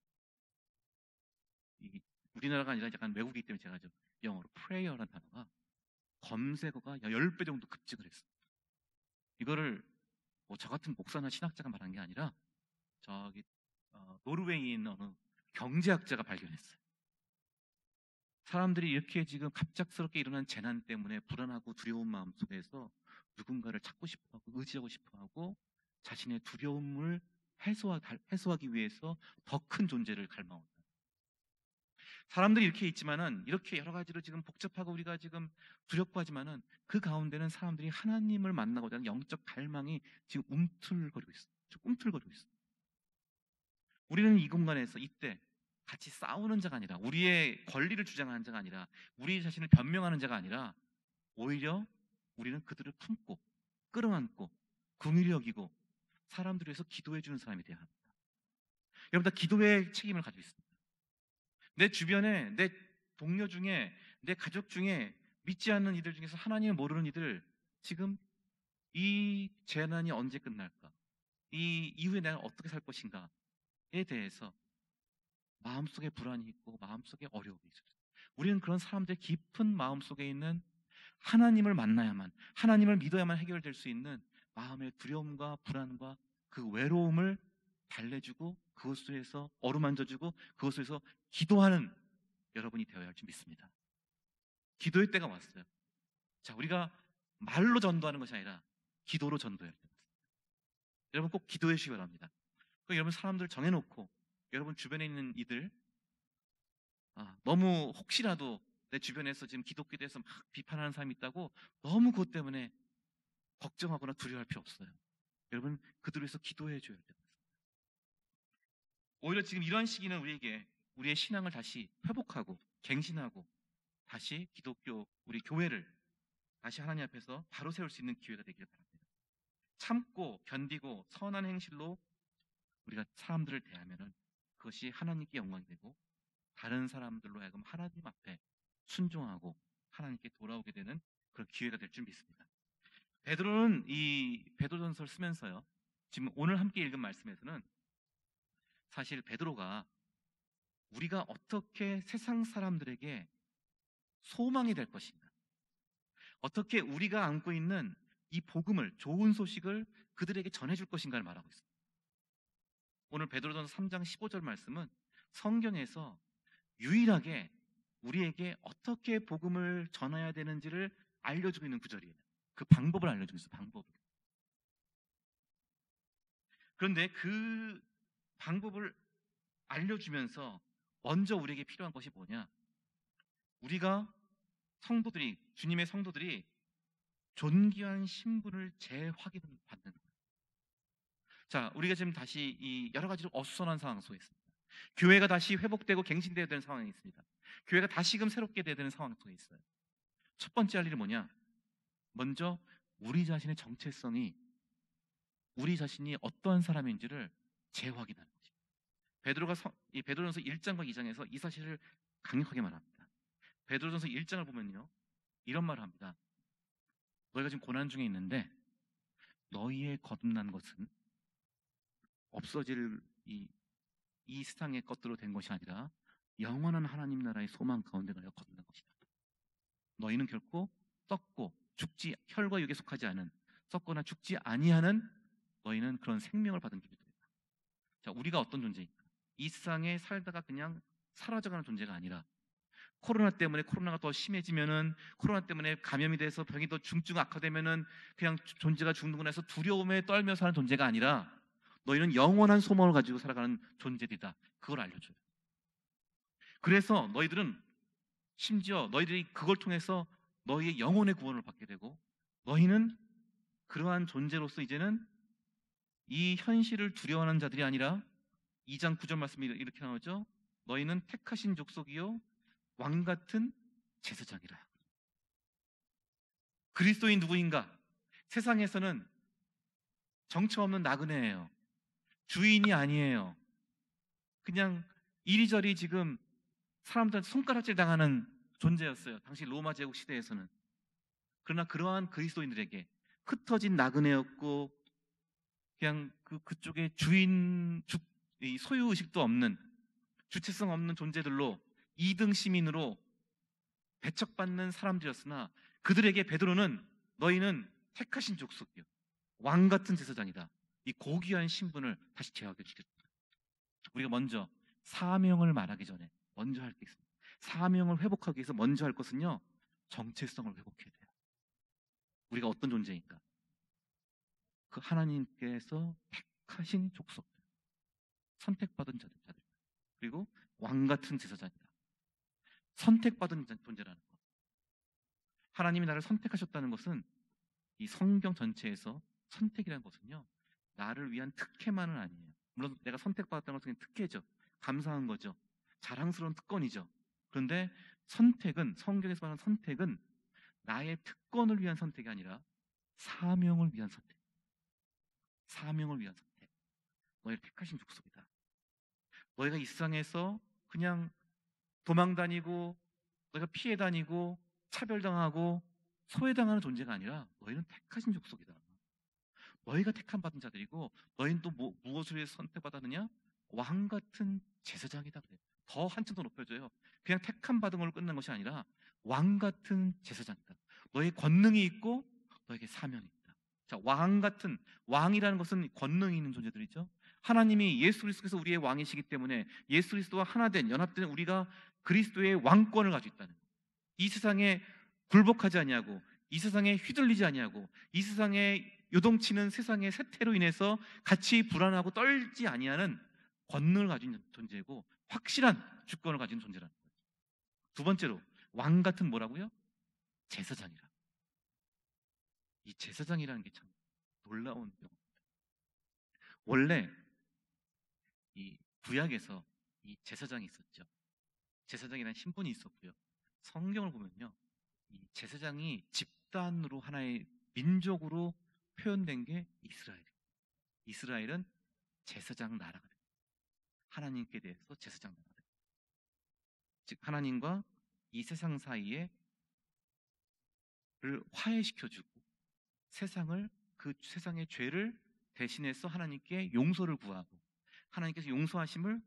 우리나라가 아니라 약간 외국이기 때문에 제가 좀 영어로 prayer라는 단어가 검색어가 10배 정도 급증을 했어요. 이거를 뭐 저 같은 목사나 신학자가 말한 게 아니라 저기 노르웨이인 어느 경제학자가 발견했어요. 사람들이 이렇게 지금 갑작스럽게 일어난 재난 때문에 불안하고 두려운 마음 속에서 누군가를 찾고 싶어하고 의지하고 싶어하고 자신의 두려움을 해소하기 위해서 더 큰 존재를 갈망한다. 사람들이 이렇게 있지만은, 이렇게 여러 가지로 지금 복잡하고 우리가 지금 두렵고 하지만은, 그 가운데는 사람들이 하나님을 만나고자 하는 영적 갈망이 지금 움틀거리고 있어요. 꿈틀거리고 있어요. 우리는 이 공간에서 이때 같이 싸우는 자가 아니라, 우리의 권리를 주장하는 자가 아니라, 우리 자신을 변명하는 자가 아니라, 오히려 우리는 그들을 품고 끌어안고 긍휼히 여기고 사람들을 위해서 기도해 주는 사람이 되어야 합니다. 여러분 다 기도의 책임을 가지고 있습니다. 내 주변에, 내 동료 중에, 내 가족 중에 믿지 않는 이들 중에서 하나님을 모르는 이들, 지금 이 재난이 언제 끝날까, 이 이후에 내가 어떻게 살 것인가에 대해서 마음속에 불안이 있고 마음속에 어려움이 있어요. 우리는 그런 사람들의 깊은 마음속에 있는 하나님을 만나야만, 하나님을 믿어야만 해결될 수 있는 마음의 두려움과 불안과 그 외로움을 달래주고 그것 속에서 어루만져주고 그것 속에서 기도하는 여러분이 되어야 할 줄 믿습니다. 기도의 때가 왔어요. 자, 우리가 말로 전도하는 것이 아니라 기도로 전도해야 됩니다. 여러분 꼭 기도해 주시기 바랍니다. 여러분 사람들 정해놓고 여러분 주변에 있는 이들, 너무 혹시라도 내 주변에서 지금 기독교에 대해서 막 비판하는 사람이 있다고 너무 그것 때문에 걱정하거나 두려워할 필요 없어요. 여러분 그들을 위해서 기도해 줘야 됩니다. 오히려 지금 이런 시기는 우리에게 우리의 신앙을 다시 회복하고 갱신하고 다시 기독교, 우리 교회를 다시 하나님 앞에서 바로 세울 수 있는 기회가 되기를 바랍니다. 참고 견디고 선한 행실로 우리가 사람들을 대하면은 그것이 하나님께 영광이 되고 다른 사람들로 하여금 하나님 앞에 순종하고 하나님께 돌아오게 되는 그런 기회가 될 줄 믿습니다. 베드로는 이 베드로전서를 쓰면서요, 지금 오늘 함께 읽은 말씀에서는 사실 베드로가 우리가 어떻게 세상 사람들에게 소망이 될 것인가, 어떻게 우리가 안고 있는 이 복음을, 좋은 소식을 그들에게 전해줄 것인가를 말하고 있습니다. 오늘 베드로전서 3장 15절 말씀은 성경에서 유일하게 우리에게 어떻게 복음을 전해야 되는지를 알려주고 있는 구절이에요. 그 방법을 알려주고 있어요. 방법을. 그런데 그 방법을 알려주면서 먼저 우리에게 필요한 것이 뭐냐? 우리가 성도들이, 주님의 성도들이 존귀한 신분을 재확인받는 거예요. 자, 우리가 지금 다시 이 여러 가지로 어수선한 상황 속에 있습니다. 교회가 다시 회복되고 갱신되어야 되는 상황이 있습니다. 교회가 다시금 새롭게 되어야 되는 상황 속에 있어요. 첫 번째 할 일이 뭐냐? 먼저 우리 자신의 정체성이, 우리 자신이 어떠한 사람인지를 재확인하는 것입니다. 베드로가 이 베드로전서 1장과 2장에서 이 사실을 강력하게 말합니다. 베드로전서 1장을 보면요, 이런 말을 합니다. 너희가 지금 고난 중에 있는데 너희의 거듭난 것은 없어질 이 세상의 것들로 된 것이 아니라 영원한 하나님 나라의 소망 가운데 너희가 거듭난 것이다. 너희는 결코 썩고 죽지, 혈과 육에 속하지 않은, 썩거나 죽지 아니하는 너희는 그런 생명을 받은 자들이다. 자, 우리가 어떤 존재입니까? 이 세상에 살다가 그냥 사라져가는 존재가 아니라, 코로나 때문에 코로나가 더 심해지면은, 코로나 때문에 감염이 돼서 병이 더 중증 악화되면은 그냥 존재가 죽는구나 해서 두려움에 떨며 사는 존재가 아니라 너희는 영원한 소망을 가지고 살아가는 존재들이다. 그걸 알려줘요. 그래서 너희들은 심지어 너희들이 그걸 통해서 너희의 영혼의 구원을 받게 되고, 너희는 그러한 존재로서 이제는 이 현실을 두려워하는 자들이 아니라 2장 9절 말씀이 이렇게 나오죠. 너희는 택하신 족속이요 왕 같은 제사장이라. 그리스도인 누구인가? 세상에서는 정처 없는 나그네예요. 주인이 아니에요. 그냥 이리저리 지금 사람들한테 손가락질 당하는 존재였어요. 당시 로마 제국 시대에서는. 그러나 그러한 그리스도인들에게 흩어진 나그네였고, 그냥 그쪽에 소유 의식도 없는, 주체성 없는 존재들로 2등 시민으로 배척받는 사람들이었으나, 그들에게 베드로는 너희는 택하신 족속이요 왕 같은 제사장이다. 이 고귀한 신분을 다시 제하게 주겠다. 우리가 먼저 사명을 말하기 전에 먼저 할 게 있습니다. 사명을 회복하기 위해서 먼저 할 것은요, 정체성을 회복해야 돼요. 우리가 어떤 존재인가? 그 하나님께서 택하신 족속들, 선택받은 자들, 그리고 왕 같은 제사장이다. 선택받은 존재라는 것. 하나님이 나를 선택하셨다는 것은 이 성경 전체에서 선택이라는 것은요, 나를 위한 특혜만은 아니에요. 물론 내가 선택받았다는 것은 특혜죠. 감사한 거죠. 자랑스러운 특권이죠. 그런데 선택은, 성경에서 말하는 선택은 나의 특권을 위한 선택이 아니라 사명을 위한 선택. 사명을 위한 선택. 너희를 택하신 족속이다. 너희가 이 세상에서 그냥 도망 다니고 너희가 피해 다니고 차별당하고 소외당하는 존재가 아니라 너희는 택하신 족속이다. 너희가 택함 받은 자들이고 너희는 또 무엇을 위해서 선택받았느냐? 왕 같은 제사장이다. 그래요. 더 한층 더 높여줘요. 그냥 택함 받은 걸로 끝난 것이 아니라 왕 같은 제사장이다. 너희 권능이 있고 너에게 사명이 있다. 자, 왕 같은, 왕이라는 것은 권능이 있는 존재들이죠. 하나님이 예수 그리스도께서 우리의 왕이시기 때문에 예수 그리스도와 하나된, 연합된 우리가 그리스도의 왕권을 가지고 있다는 거예요. 이 세상에 굴복하지 아니하고, 이 세상에 휘둘리지 아니하고, 이 세상에 요동치는 세상의 세태로 인해서 같이 불안하고 떨지 아니하는 권능을 가진 존재고 확실한 주권을 가진 존재라는 거예요. 두 번째로 왕 같은 뭐라고요? 제사장이라. 이 제사장이라는 게 참 놀라운 명입니다. 원래 이 구약에서 이 제사장이 있었죠. 제사장이라는 신분이 있었고요. 성경을 보면요, 이 제사장이 집단으로 하나의 민족으로 표현된 게 이스라엘이에요. 이스라엘은 제사장 나라가 됩니다. 하나님께 대해서 제사장 나라가 됩니다. 즉 하나님과 이 세상 사이에 를 화해시켜주고 세상을, 그 세상의 죄를 대신해서 하나님께 용서를 구하고 하나님께서 용서하심을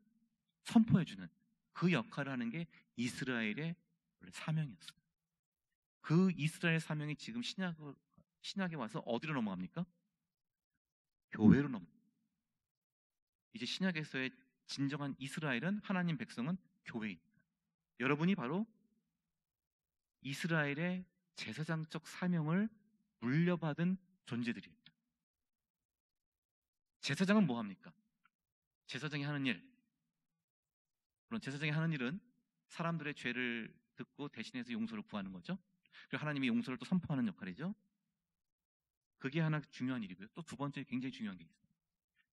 선포해주는 그 역할을 하는 게 이스라엘의 원래 사명이었어요. 그 이스라엘 사명이 지금 신약에 와서 어디로 넘어갑니까? 교회로 넘어갑니다. 이제 신약에서의 진정한 이스라엘은, 하나님 백성은 교회입니다. 여러분이 바로 이스라엘의 제사장적 사명을 물려받은 존재들입니다. 제사장은 뭐 합니까? 제사장이 하는 일, 물론 제사장이 하는 일은 사람들의 죄를 듣고 대신해서 용서를 구하는 거죠. 그리고 하나님이 용서를 또 선포하는 역할이죠. 그게 하나 중요한 일이고요. 또 두 번째 굉장히 중요한 게 있어요.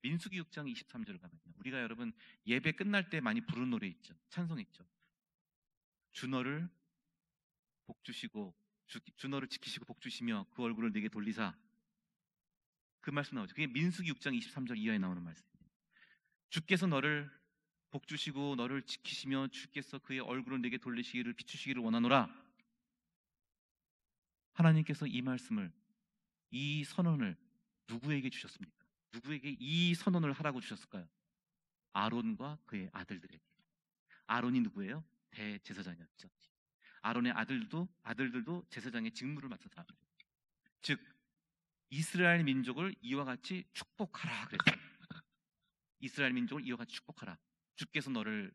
민수기 6장 23절을 가면요, 우리가 여러분 예배 끝날 때 많이 부르는 노래 있죠. 찬송 있죠. 주 너를 복 주시고 주 너를 지키시고 복 주시며 그 얼굴을 내게 돌리사. 그 말씀 나오죠. 그게 민수기 6장 23절 이하에 나오는 말씀입니다. 주께서 너를 복 주시고 너를 지키시며 주께서 그의 얼굴을 내게 돌리시기를 비추시기를 원하노라. 하나님께서 이 말씀을, 이 선언을 누구에게 주셨습니까? 누구에게 이 선언을 하라고 주셨을까요? 아론과 그의 아들들에게. 아론이 누구예요? 대제사장이었죠. 아론의 아들들도 제사장의 직무를 맡은 사람들이에요. 즉 이스라엘 민족을 이와 같이 축복하라 그랬어요. 이스라엘 민족을 이와 같이 축복하라. 주께서 너를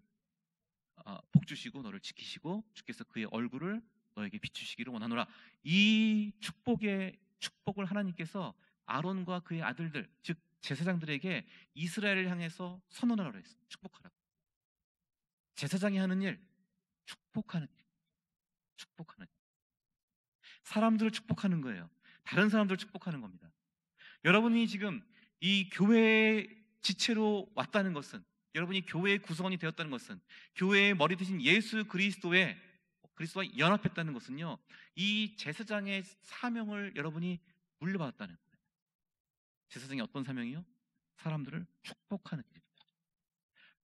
복 주시고 너를 지키시고 주께서 그의 얼굴을 너에게 비추시기를 원하노라. 이 축복을 하나님께서 아론과 그의 아들들, 즉 제사장들에게 이스라엘을 향해서 선언하라고 했어요. 축복하라. 제사장이 하는 일, 축복하는 일. 축복하는 일. 사람들을 축복하는 거예요. 다른 사람들을 축복하는 겁니다. 여러분이 지금 이 교회의 지체로 왔다는 것은, 여러분이 교회의 구성원이 되었다는 것은, 교회의 머리 대신 예수 그리스도와 연합했다는 것은요, 이 제사장의 사명을 여러분이 물려받았다는 거예요. 제사장이 어떤 사명이요? 사람들을 축복하는 일입니다.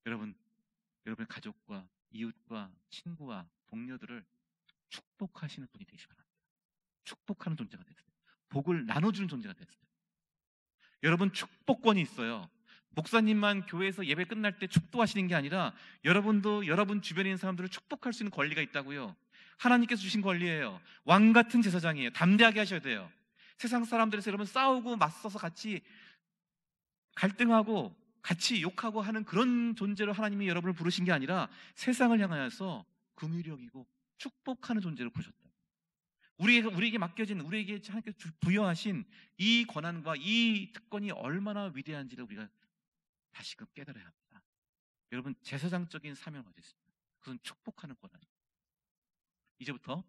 여러분의 가족과 이웃과 친구와 동료들을 축복하시는 분이 되시기 바랍니다. 축복하는 존재가 되세요. 복을 나눠주는 존재가 되세요. 여러분 축복권이 있어요. 목사님만 교회에서 예배 끝날 때 축도하시는 게 아니라 여러분도 여러분 주변에 있는 사람들을 축복할 수 있는 권리가 있다고요. 하나님께서 주신 권리예요. 왕 같은 제사장이에요. 담대하게 하셔야 돼요. 세상 사람들에서 여러분 싸우고 맞서서 같이 갈등하고 같이 욕하고 하는 그런 존재로 하나님이 여러분을 부르신 게 아니라 세상을 향하여서 긍휼히 여기고 축복하는 존재로 부르셨다. 우리에게 맡겨진, 우리에게 하나님께서 부여하신 이 권한과 이 특권이 얼마나 위대한지를 우리가 다시금 깨달아야 합니다. 여러분, 제사장적인 사명을 가지고 있습니다. 그것은 축복하는 권한입니다. 이제부터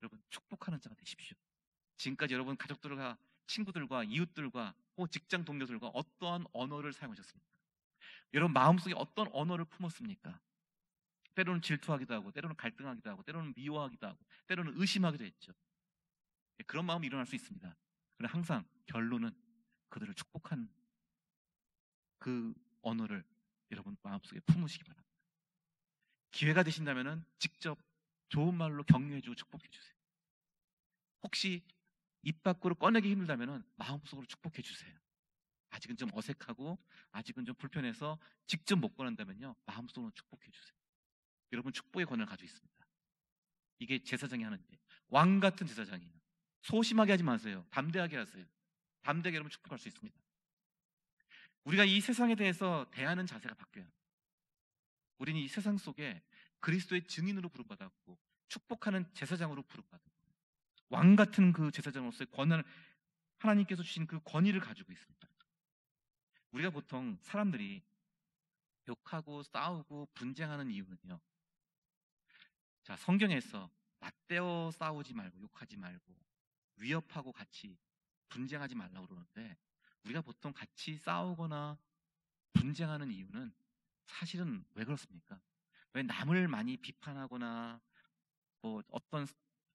여러분 축복하는 자가 되십시오. 지금까지 여러분 가족들과 친구들과 이웃들과 혹은 직장 동료들과 어떠한 언어를 사용하셨습니까? 여러분 마음속에 어떤 언어를 품었습니까? 때로는 질투하기도 하고, 때로는 갈등하기도 하고, 때로는 미워하기도 하고, 때로는 의심하기도 했죠. 그런 마음이 일어날 수 있습니다. 그러나 항상 결론은 그들을 축복한 그 언어를 여러분 마음속에 품으시기 바랍니다. 기회가 되신다면 직접 좋은 말로 격려해주고 축복해주세요. 혹시 입 밖으로 꺼내기 힘들다면 마음속으로 축복해주세요. 아직은 좀 어색하고 아직은 좀 불편해서 직접 못 꺼낸다면요, 마음속으로 축복해주세요. 여러분 축복의 권한을 가지고 있습니다. 이게 제사장이 하는 일. 왕 같은 제사장이에요. 소심하게 하지 마세요. 담대하게 하세요. 담대하게 여러분 축복할 수 있습니다. 우리가 이 세상에 대해서 대하는 자세가 바뀌어요. 우리는 이 세상 속에 그리스도의 증인으로 부름받았고 축복하는 제사장으로 부름받았고 왕 같은 그 제사장으로서의 권한을, 하나님께서 주신 그 권위를 가지고 있습니다. 우리가 보통 사람들이 욕하고 싸우고 분쟁하는 이유는요, 자, 성경에서 맞대어 싸우지 말고 욕하지 말고 위협하고 같이 분쟁하지 말라고 그러는데, 우리가 보통 같이 싸우거나 분쟁하는 이유는 사실은 왜 그렇습니까? 왜 남을 많이 비판하거나 뭐 어떤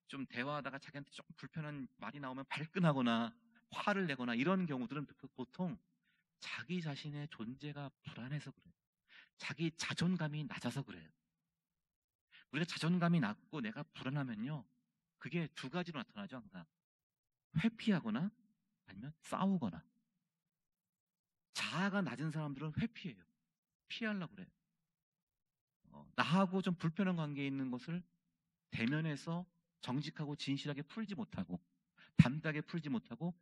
좀 대화하다가 자기한테 좀 불편한 말이 나오면 발끈하거나 화를 내거나 이런 경우들은 보통 자기 자신의 존재가 불안해서 그래요. 자기 자존감이 낮아서 그래요. 우리가 자존감이 낮고 내가 불안하면요, 그게 두 가지로 나타나죠. 항상 회피하거나 아니면 싸우거나. 자아가 낮은 사람들은 회피해요. 피하려고 그래요. 나하고 좀 불편한 관계에 있는 것을 대면해서 정직하고 진실하게 풀지 못하고 담대하게 풀지 못하고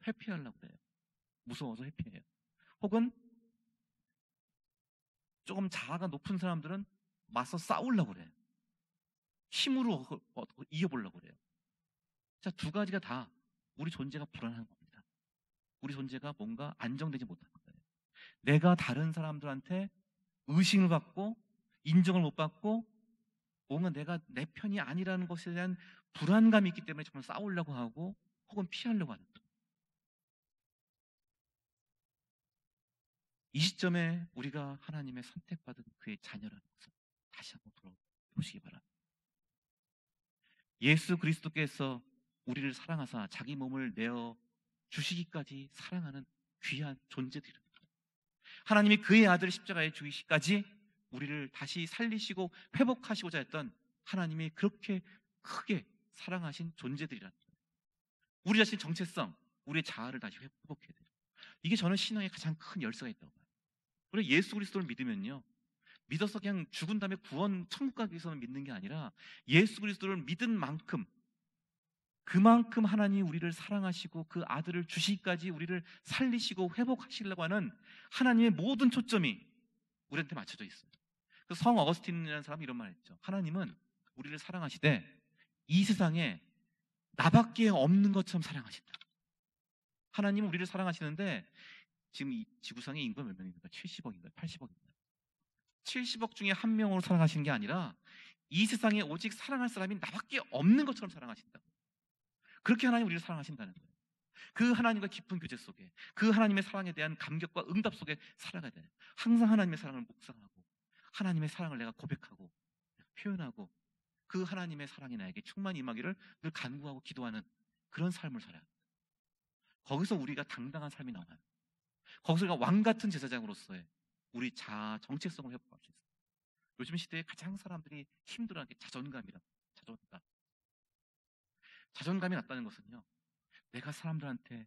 회피하려고 그래요. 무서워서 회피해요. 혹은 조금 자아가 높은 사람들은 맞서 싸우려고 그래요. 힘으로 이겨보려고 그래요. 자, 두 가지가 다 우리 존재가 불안한 겁니다. 우리 존재가 뭔가 안정되지 못하는 거예요. 내가 다른 사람들한테 의심을 받고 인정을 못 받고 뭔가 내가 내 편이 아니라는 것에 대한 불안감이 있기 때문에 정말 싸우려고 하고 혹은 피하려고 하는 거예요. 이 시점에 우리가 하나님의 선택받은 그의 자녀라는 것을 다시 한번 돌아보시기 바랍니다. 예수 그리스도께서 우리를 사랑하사 자기 몸을 내어 주시기까지 사랑하는 귀한 존재들입니다. 하나님이 그의 아들 십자가에 죽이시기까지 우리를 다시 살리시고 회복하시고자 했던 하나님이 그렇게 크게 사랑하신 존재들이라는 거예요. 우리 자신의 정체성, 우리의 자아를 다시 회복해야 돼요. 이게 저는 신앙의 가장 큰 열쇠가 있다고 봐요. 우리 예수 그리스도를 믿으면요, 믿어서 그냥 죽은 다음에 구원 천국 가기 위해서만 믿는 게 아니라 예수 그리스도를 믿은 만큼 그만큼 하나님이 우리를 사랑하시고 그 아들을 주시기까지 우리를 살리시고 회복하시려고 하는 하나님의 모든 초점이 우리한테 맞춰져 있어요. 성 어거스틴이라는 사람이 이런 말을 했죠. 하나님은 우리를 사랑하시되 이 세상에 나밖에 없는 것처럼 사랑하신다. 하나님은 우리를 사랑하시는데 지금 이 지구상의 인구가 몇 명입니까? 70억인가요? 80억인가요? 70억 중에 한 명으로 사랑하시는 게 아니라 이 세상에 오직 사랑할 사람이 나밖에 없는 것처럼 사랑하신다. 그렇게 하나님 우리를 사랑하신다는 거예요. 그 하나님과 깊은 교제 속에, 그 하나님의 사랑에 대한 감격과 응답 속에 살아가야 돼요. 항상 하나님의 사랑을 묵상하고 하나님의 사랑을 내가 고백하고 표현하고 그 하나님의 사랑이 나에게 충만히 임하기를 늘 간구하고 기도하는 그런 삶을 살아야 합니다. 거기서 우리가 당당한 삶이 나와요. 거기서 우리가 왕 같은 제사장으로서의 우리 자아 정체성을 회복할 수 있어요. 요즘 시대에 가장 사람들이 힘들어하는 게 자존감이라고. 자존감이 낮다는 것은요, 내가 사람들한테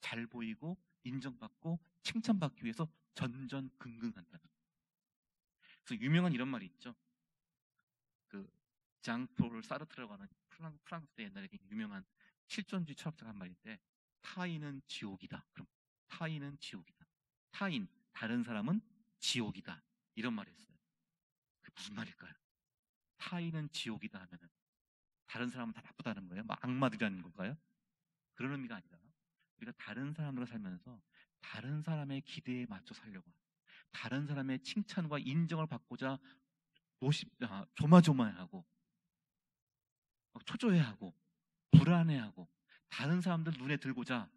잘 보이고 인정받고 칭찬받기 위해서 전전긍긍한다는 거예요. 그래서 유명한 이런 말이 있죠. 그 장폴 사르트라고 하는 프랑스 옛날에 유명한 실존주의 철학자가 한 말인데, 타인은 지옥이다. 그럼 타인은 지옥이다. 타인, 다른 사람은 지옥이다. 이런 말을 했어요. 그게 무슨 말일까요? 타인은 지옥이다 하면은 다른 사람은 다 나쁘다는 거예요? 막 악마들이라는 건가요? 그런 의미가 아니라 우리가 다른 사람들과 살면서 다른 사람의 기대에 맞춰 살려고 하고 다른 사람의 칭찬과 인정을 받고자 조마조마해하고 초조해하고 불안해하고 다른 사람들 눈에 들고자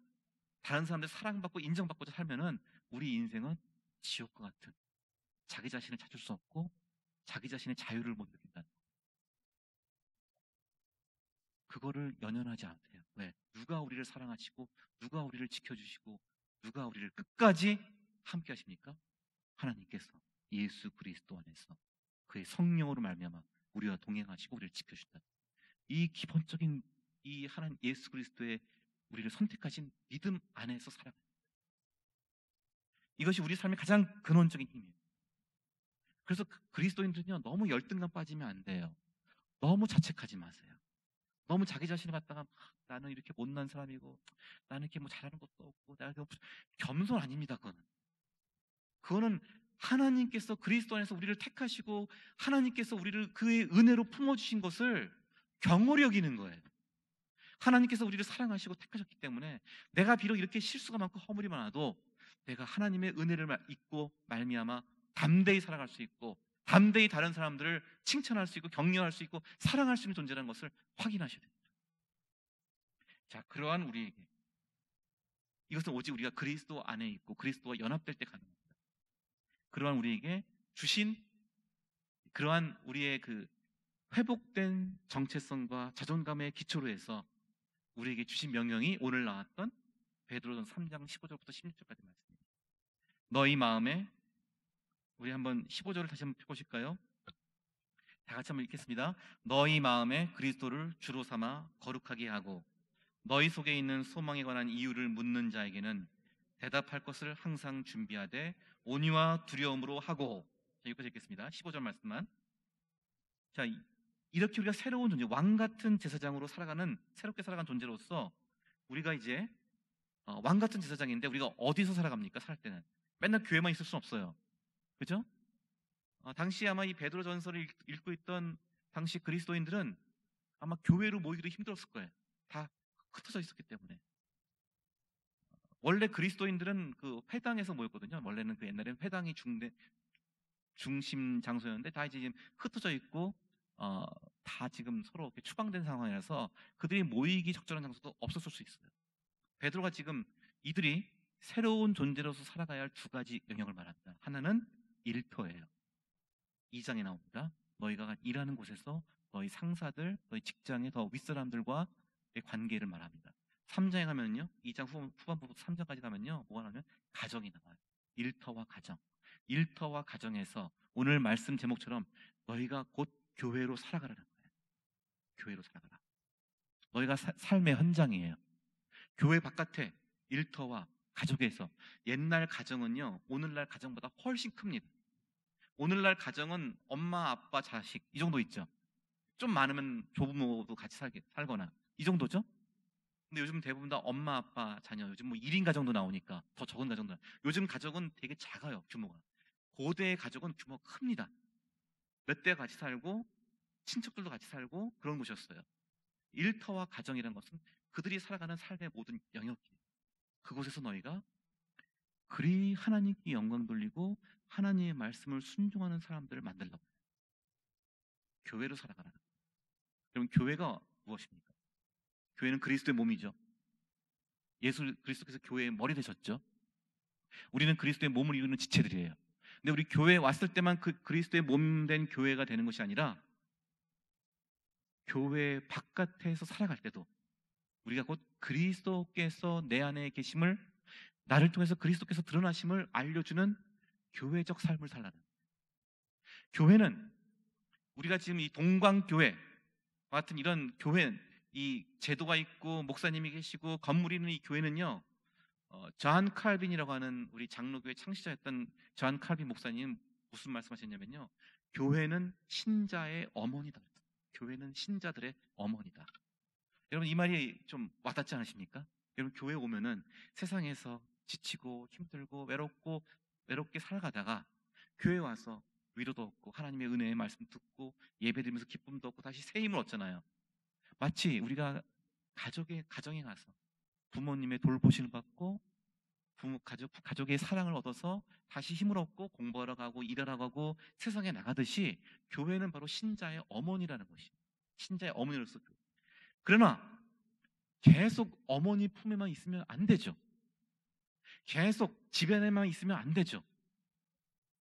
다른 사람들 사랑받고 인정받고자 살면은 우리 인생은 지옥과 같은 자기 자신을 찾을 수 없고 자기 자신의 자유를 못 느낀다. 그거를 연연하지 않으세요. 왜? 누가 우리를 사랑하시고 누가 우리를 지켜주시고 누가 우리를 끝까지 함께 하십니까? 하나님께서 예수 그리스도 안에서 그의 성령으로 말미암아 우리와 동행하시고 우리를 지켜주신다. 이 기본적인 이 하나님 예수 그리스도의 우리를 선택하신 믿음 안에서 살아가는 거예요. 이것이 우리 삶의 가장 근원적인 힘이에요. 그래서 그리스도인들은요 너무 열등감 빠지면 안 돼요. 너무 자책하지 마세요. 너무 자기 자신을 갖다가 나는 이렇게 못난 사람이고 나는 이렇게 뭐 잘하는 것도 없고 내가 겸손 아닙니다. 그거는 하나님께서 그리스도 안에서 우리를 택하시고 하나님께서 우리를 그의 은혜로 품어주신 것을 경홀히 여기는 거예요. 하나님께서 우리를 사랑하시고 택하셨기 때문에 내가 비록 이렇게 실수가 많고 허물이 많아도 내가 하나님의 은혜를 잊고 말미암아 담대히 살아갈 수 있고 담대히 다른 사람들을 칭찬할 수 있고 격려할 수 있고 사랑할 수 있는 존재라는 것을 확인하셔야 됩니다. 자, 그러한 우리에게 이것은 오직 우리가 그리스도 안에 있고 그리스도와 연합될 때 가능합니다. 그러한 우리에게 주신 그러한 우리의 그 회복된 정체성과 자존감의 기초로 해서 우리에게 주신 명령이 오늘 나왔던 베드로전서 3장 15절부터 16절까지 말씀입니다. 너희 마음에 우리 한번 15절을 다시 한번 펴보실까요? 다 같이 한번 읽겠습니다. 너희 마음에 그리스도를 주로 삼아 거룩하게 하고 너희 속에 있는 소망에 관한 이유를 묻는 자에게는 대답할 것을 항상 준비하되 온유와 두려움으로 하고. 자, 여기까지 읽겠습니다. 15절 말씀만. 자, 이렇게 우리가 새로운 존재, 왕 같은 제사장으로 살아가는 새롭게 살아가는 존재로서 우리가 이제 왕 같은 제사장인데 우리가 어디서 살아갑니까? 살 때는 맨날 교회만 있을 수는 없어요. 그죠? 당시 아마 이 베드로전서를 읽고 있던 당시 그리스도인들은 아마 교회로 모이기도 힘들었을 거예요. 다 흩어져 있었기 때문에. 원래 그리스도인들은 그 회당에서 모였거든요. 원래는 그 옛날에는 회당이 중심 장소였는데 다 이제 지금 흩어져 있고 다 지금 서로 이렇게 추방된 상황이라서 그들이 모이기 적절한 장소도 없었을 수 있어요. 베드로가 지금 이들이 새로운 존재로서 살아가야 할 두 가지 영역을 말합니다. 하나는 일터예요. 2장에 나옵니다. 너희가 일하는 곳에서 너희 상사들, 너희 직장의 더 윗사람들과의 관계를 말합니다. 3장에 가면요, 2장 후반부부터 3장까지 가면요, 뭐가 나오면 가정이 나와요. 일터와 가정. 일터와 가정에서 오늘 말씀 제목처럼 너희가 곧 교회로 살아가라는 거예요. 교회로 살아가라. 너희가 삶의 현장이에요. 교회 바깥에 일터와 가족에서 옛날 가정은요, 오늘날 가정보다 훨씬 큽니다. 오늘날 가정은 엄마, 아빠, 자식 이 정도 있죠. 좀 많으면 조부모도 같이 살거나 이 정도죠. 근데 요즘 대부분 다 엄마, 아빠, 자녀 요즘 뭐 1인 가정도 나오니까 더 적은 가정도 요즘 가족은 되게 작아요. 규모가. 고대의 가족은 규모가 큽니다. 몇 대 같이 살고 친척들도 같이 살고 그런 곳이었어요. 일터와 가정이라는 것은 그들이 살아가는 삶의 모든 영역이에요. 그곳에서 너희가 그리 하나님께 영광 돌리고 하나님의 말씀을 순종하는 사람들을 만들라고 해요. 교회로 살아가라. 그럼 교회가 무엇입니까? 교회는 그리스도의 몸이죠. 예수 그리스도께서 교회의 머리 되셨죠. 우리는 그리스도의 몸을 이루는 지체들이에요. 근데 우리 교회에 왔을 때만 그 그리스도의 몸된 교회가 되는 것이 아니라 교회 바깥에서 살아갈 때도 우리가 곧 그리스도께서 내 안에 계심을, 나를 통해서 그리스도께서 드러나심을 알려주는 교회적 삶을 살라는 거예요. 교회는 우리가 지금 이 동광교회 같은 이런 교회, 이 제도가 있고 목사님이 계시고 건물이 있는 이 교회는요, 존 칼빈이라고 하는 우리 장로교회 창시자였던 존 칼빈 목사님 무슨 말씀하셨냐면요, 교회는 신자의 어머니다. 교회는 신자들의 어머니다. 여러분 이 말이 좀 와닿지 않으십니까? 여러분 교회 오면은 세상에서 지치고 힘들고 외롭고 외롭게 살아가다가 교회 와서 위로도 얻고 하나님의 은혜의 말씀 듣고 예배드리면서 기쁨도 얻고 다시 새 힘을 얻잖아요. 마치 우리가 가정에 가서 부모님의 돌보심을 받고 가족의 사랑을 얻어서 다시 힘을 얻고 공부하러 가고 일하러 가고 세상에 나가듯이 교회는 바로 신자의 어머니라는 것이 신자의 어머니로서 그러나 계속 어머니 품에만 있으면 안 되죠. 계속 집안에만 있으면 안 되죠.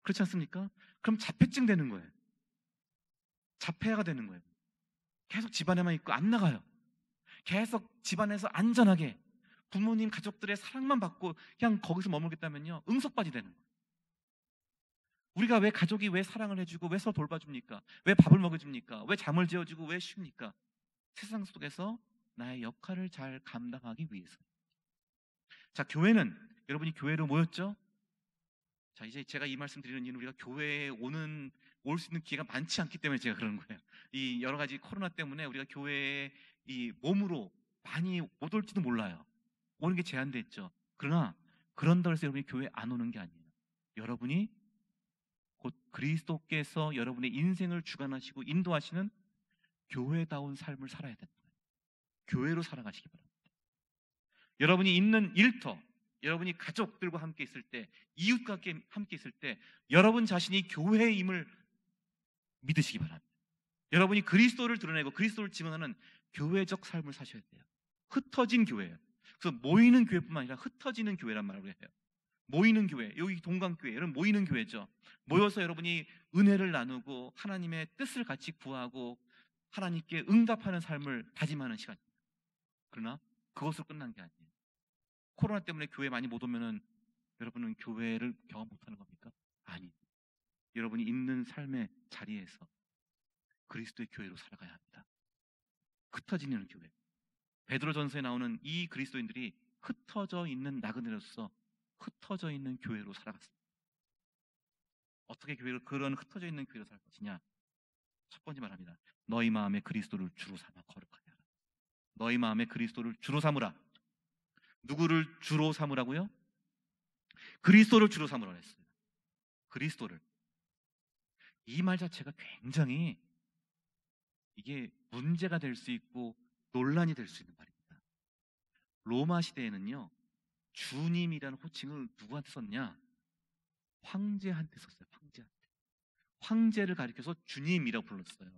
그렇지 않습니까? 그럼 자폐증 되는 거예요. 자폐아가 되는 거예요. 계속 집안에만 있고 안 나가요. 계속 집안에서 안전하게 부모님 가족들의 사랑만 받고 그냥 거기서 머물겠다면요 응석바지 되는 거예요. 우리가 왜 가족이 왜 사랑을 해주고 왜 서로 돌봐줍니까? 왜 밥을 먹여줍니까? 왜 잠을 재워주고 왜 쉽니까? 세상 속에서 나의 역할을 잘 감당하기 위해서. 자, 교회는 여러분이 교회로 모였죠? 자, 이제 제가 이 말씀 드리는 이유는 우리가 교회에 올 수 있는 기회가 많지 않기 때문에 제가 그러는 거예요. 이 여러 가지 코로나 때문에 우리가 교회에 이 몸으로 많이 못 올지도 몰라요. 오는 게 제한돼 있죠. 그러나 그런다고 해서 여러분이 교회에 안 오는 게 아니에요. 여러분이 곧 그리스도께서 여러분의 인생을 주관하시고 인도하시는 교회다운 삶을 살아야 된다. 교회로 살아가시기 바랍니다. 여러분이 있는 일터, 여러분이 가족들과 함께 있을 때, 이웃과 함께 있을 때 여러분 자신이 교회임을 믿으시기 바랍니다. 여러분이 그리스도를 드러내고 그리스도를 증언하는 교회적 삶을 사셔야 돼요. 흩어진 교회예요. 그래서 모이는 교회뿐만 아니라 흩어지는 교회란 말을 해요. 모이는 교회, 여기 동강교회, 여러분 모이는 교회죠. 모여서 여러분이 은혜를 나누고 하나님의 뜻을 같이 구하고 하나님께 응답하는 삶을 다짐하는 시간입니다. 그러나 그것으로 끝난 게 아니에요. 코로나 때문에 교회 많이 못 오면은 여러분은 교회를 경험 못하는 겁니까? 아니. 여러분이 있는 삶의 자리에서 그리스도의 교회로 살아가야 합니다. 흩어지는 교회. 베드로전서에 나오는 이 그리스도인들이 흩어져 있는 나그네로서 흩어져 있는 교회로 살아갔습니다. 어떻게 그런 흩어져 있는 교회로 살 것이냐? 첫 번째 말합니다. 너희 마음에 그리스도를 주로 삼아 거룩하게 하라. 너희 마음에 그리스도를 주로 삼으라. 누구를 주로 삼으라고요? 그리스도를 주로 삼으라 했어요. 그리스도를. 이 말 자체가 굉장히 이게 문제가 될 수 있고 논란이 될 수 있는 말입니다. 로마 시대에는요, 주님이라는 호칭을 누구한테 썼냐? 황제한테 썼어요. 황제한테. 황제를 가리켜서 주님이라고 불렀어요.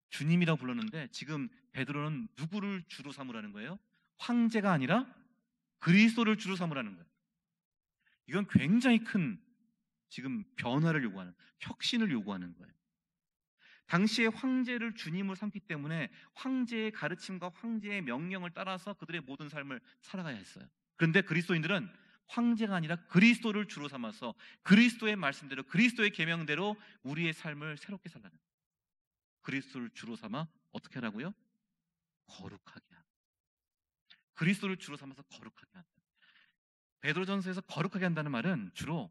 주님이라고 불렀는데 지금 베드로는 누구를 주로 삼으라는 거예요? 황제가 아니라 그리스도를 주로 삼으라는 거예요. 이건 굉장히 큰 지금 변화를 요구하는, 혁신을 요구하는 거예요. 당시에 황제를 주님으로 삼기 때문에 황제의 가르침과 황제의 명령을 따라서 그들의 모든 삶을 살아가야 했어요. 그런데 그리스도인들은 황제가 아니라 그리스도를 주로 삼아서 그리스도의 말씀대로 그리스도의 계명대로 우리의 삶을 새롭게 살라는 거예요. 그리스도를 주로 삼아 어떻게 하라고요? 거룩하게 합니다. 그리스도를 주로 삼아서 거룩하게 한다. 베드로전서에서 거룩하게 한다는 말은 주로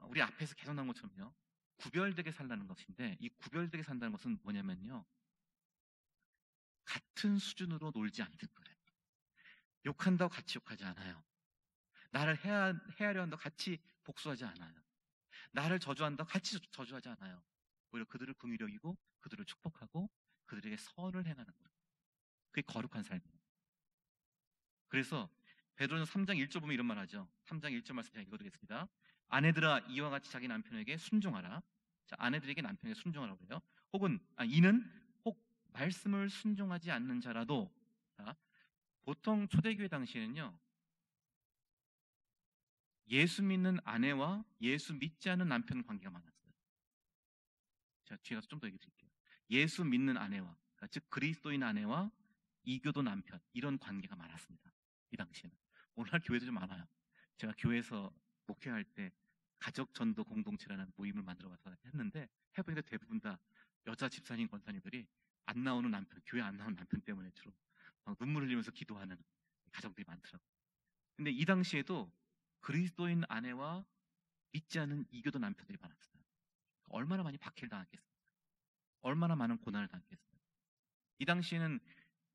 우리 앞에서 계속 나온 것처럼요, 구별되게 살라는 것인데, 이 구별되게 산다는 것은 뭐냐면요, 같은 수준으로 놀지 않는 거예요. 욕한다고 같이 욕하지 않아요. 나를 해하려 한다고 같이 복수하지 않아요. 나를 저주한다고 같이 저주하지 않아요. 오히려 그들을 긍휼히 여기고 그들을 축복하고 그들에게 선을 행하는 거예요. 그게 거룩한 삶이에요. 그래서 베드로전서 3장 1절 보면 이런 말 하죠. 3장 1절 말씀 제가 읽어드리겠습니다. 아내들아, 이와 같이 자기 남편에게 순종하라. 자, 아내들에게 남편에게 순종하라고 해요. 이는 혹 말씀을 순종하지 않는 자라도, 자, 보통 초대교회 당시에는요, 예수 믿는 아내와 예수 믿지 않는 남편 관계가 많았어요. 제가 뒤에 가서 좀 더 얘기 드릴게요. 예수 믿는 아내와, 그러니까 즉 그리스도인 아내와 이교도 남편, 이런 관계가 많았습니다. 이 당시에는. 오늘날 교회도 좀 많아요. 제가 교회에서 목회할 때 가족 전도 공동체라는 모임을 만들어서 했는데, 해보니까 대부분 다 여자 집사님, 권사님들이 안 나오는 남편, 교회 안 나오는 남편 때문에 주로 막 눈물 흘리면서 기도하는 가정들이 많더라고요. 근데 이 당시에도 그리스도인 아내와 믿지 않는 이교도 남편들이 많았어요. 얼마나 많이 박해를 당했겠어요. 얼마나 많은 고난을 당했겠어요. 이 당시에는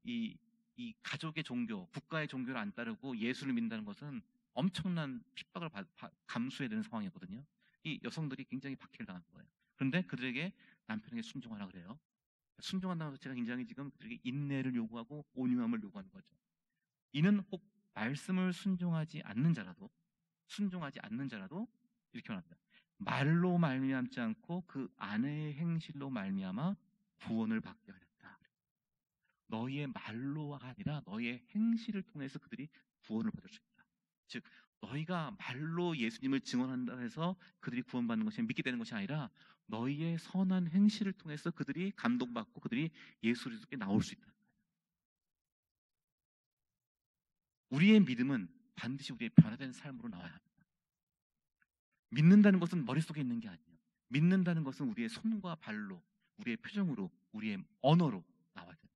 이 가족의 종교, 국가의 종교를 안 따르고 예수를 믿는다는 것은 엄청난 핍박을 감수해야 되는 상황이었거든요. 이 여성들이 굉장히 박해를 당한 거예요. 그런데 그들에게 남편에게 순종하라 그래요. 순종한다고 해서 제가 굉장히 지금 그들에게 인내를 요구하고 온유함을 요구하는 거죠. 이는 혹 말씀을 순종하지 않는 자라도 이렇게 말합니다. 말로 말미암지 않고 그 아내의 행실로 말미암아 구원을 받게 하였다. 너희의 말로가 아니라 너희의 행실을 통해서 그들이 구원을 받을 수 있다. 즉 너희가 말로 예수님을 증언한다 해서 그들이 구원받는 것이 믿게 되는 것이 아니라 너희의 선한 행실을 통해서 그들이 감동받고 그들이 예수 그리스도께 나올 수 있다. 우리의 믿음은 반드시 우리의 변화된 삶으로 나와야 합니다. 믿는다는 것은 머릿속에 있는 게 아니에요. 믿는다는 것은 우리의 손과 발로, 우리의 표정으로, 우리의 언어로 나와야 돼요.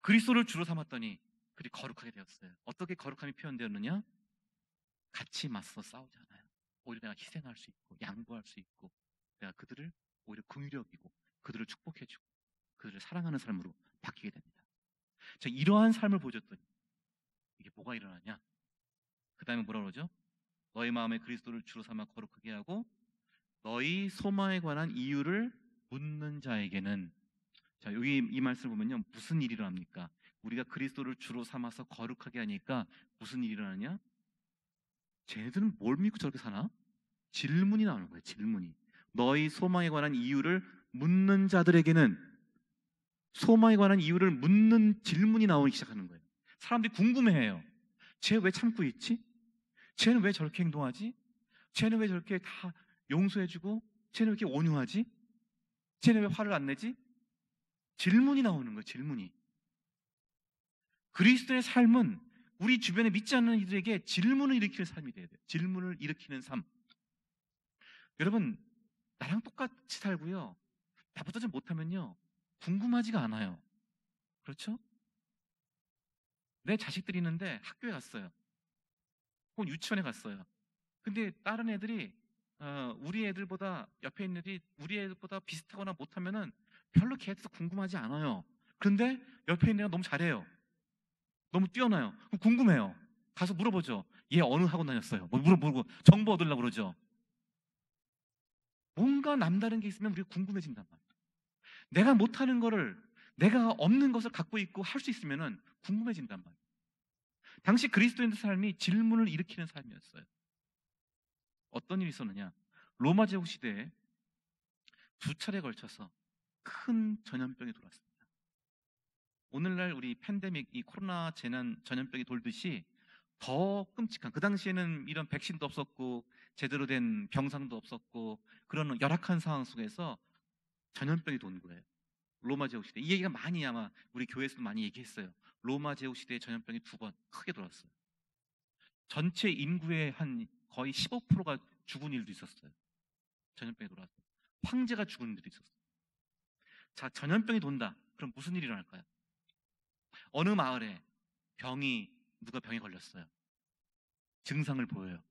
그리스도를 주로 삼았더니 그들이 거룩하게 되었어요. 어떻게 거룩함이 표현되었느냐? 같이 맞서 싸우지 않아요. 오히려 내가 희생할 수 있고 양보할 수 있고 내가 그들을 오히려 긍휼히 여기고 그들을 축복해주고 그들을 사랑하는 삶으로 바뀌게 됩니다. 자, 이러한 삶을 보여줬더니 이게 뭐가 일어나냐? 그 다음에 뭐라 그러죠? 너희 마음에 그리스도를 주로 삼아 거룩하게 하고 너희 소망에 관한 이유를 묻는 자에게는, 자, 여기 이 말씀을 보면요, 무슨 일이 일어납니까? 우리가 그리스도를 주로 삼아서 거룩하게 하니까 무슨 일이 일어나냐? 쟤네들은 뭘 믿고 저렇게 사나? 질문이 나오는 거예요. 질문이. 너희 소망에 관한 이유를 묻는 자들에게는, 소망에 관한 이유를 묻는 질문이 나오기 시작하는 거예요. 사람들이 궁금해해요. 쟤 왜 참고 있지? 쟤는 왜 저렇게 행동하지? 쟤는 왜 저렇게 다 용서해주고? 쟤는 왜 이렇게 온유하지? 쟤는 왜 화를 안 내지? 질문이 나오는 거예요. 질문이. 그리스도의 삶은 우리 주변에 믿지 않는 이들에게 질문을 일으키는 삶이 돼야 돼요. 질문을 일으키는 삶. 여러분, 나랑 똑같이 살고요, 나보다 좀 못하면요 궁금하지가 않아요. 그렇죠? 내 자식들이 있는데 학교에 갔어요. 혹은 유치원에 갔어요. 근데 다른 애들이 우리 애들보다, 옆에 있는 애들이 우리 애들보다 비슷하거나 못하면은 별로 걔한테서 궁금하지 않아요. 그런데 옆에 있는 애가 너무 잘해요. 너무 뛰어나요. 그럼 궁금해요. 가서 물어보죠. 얘 어느 학원 다녔어요? 뭐 물어보고 정보 얻으려고 그러죠. 뭔가 남다른 게 있으면 우리가 궁금해진단 말이에요. 내가 못하는 거를, 내가 없는 것을 갖고 있고 할 수 있으면은 궁금해진단 말이에요. 당시 그리스도인의 삶이 질문을 일으키는 삶이었어요. 어떤 일이 있었느냐? 로마 제국 시대에 2차례에 걸쳐서 큰 전염병이 돌았습니다. 오늘날 우리 팬데믹, 이 코로나 재난 전염병이 돌듯이 더 끔찍한, 그 당시에는 이런 백신도 없었고 제대로 된 병상도 없었고 그런 열악한 상황 속에서 전염병이 돈 거예요. 로마 제국 시대. 이 얘기가 많이 아마 우리 교회에서도 많이 얘기했어요. 로마 제국 시대에 전염병이 2번 크게 돌았어요. 전체 인구의 한 거의 15%가 죽은 일도 있었어요. 전염병이 돌았어요. 황제가 죽은 일도 있었어요. 자, 전염병이 돈다. 그럼 무슨 일이 일어날까요? 어느 마을에 누가 병에 걸렸어요. 증상을 보여요.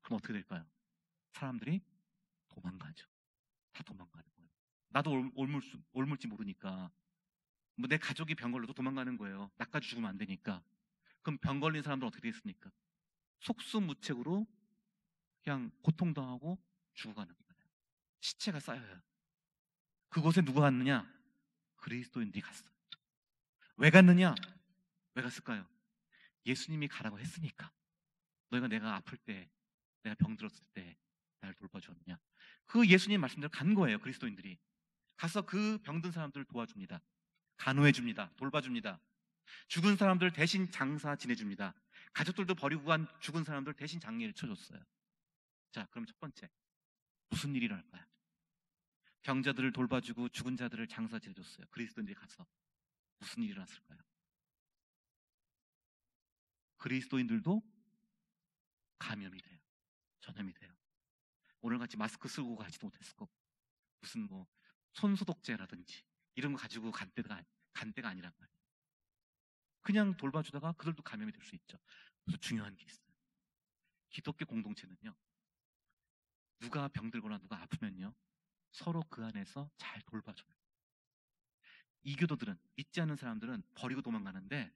그럼 어떻게 될까요? 사람들이 도망가죠. 다 도망가는 거예요. 나도 옮을지 모르니까. 뭐 내 가족이 병 걸려도 도망가는 거예요. 나까지 죽으면 안 되니까. 그럼 병 걸린 사람들은 어떻게 되겠습니까? 속수무책으로 그냥 고통당하고 죽어가는 거예요. 시체가 쌓여요. 그곳에 누가 갔느냐? 그리스도인들이 갔어요. 왜 갔느냐? 왜 갔을까요? 예수님이 가라고 했으니까. 너희가 내가 아플 때, 내가 병들었을 때 나를 돌봐주었느냐? 그 예수님 말씀대로 간 거예요. 그리스도인들이 가서 그 병든 사람들을 도와줍니다. 간호해줍니다. 돌봐줍니다. 죽은 사람들 대신 장사 지내줍니다. 가족들도 버리고 간 죽은 사람들 대신 장례를 쳐줬어요. 자, 그럼 첫 번째, 무슨 일이 일어날까요? 병자들을 돌봐주고 죽은 자들을 장사 지내줬어요. 그리스도인들이 가서 무슨 일이 일어났을까요? 그리스도인들도 감염이 돼요. 전염이 돼요. 오늘같이 마스크 쓰고 가지도 못했을 거고, 무슨 뭐 손소독제라든지 이런 거 가지고 간 때가 아니란 말이에요. 그냥 돌봐주다가 그들도 감염이 될 수 있죠. 그래서 중요한 게 있어요. 기독교 공동체는요, 누가 병들거나 누가 아프면요 서로 그 안에서 잘 돌봐줘요. 이교도들은, 믿지 않는 사람들은 버리고 도망가는데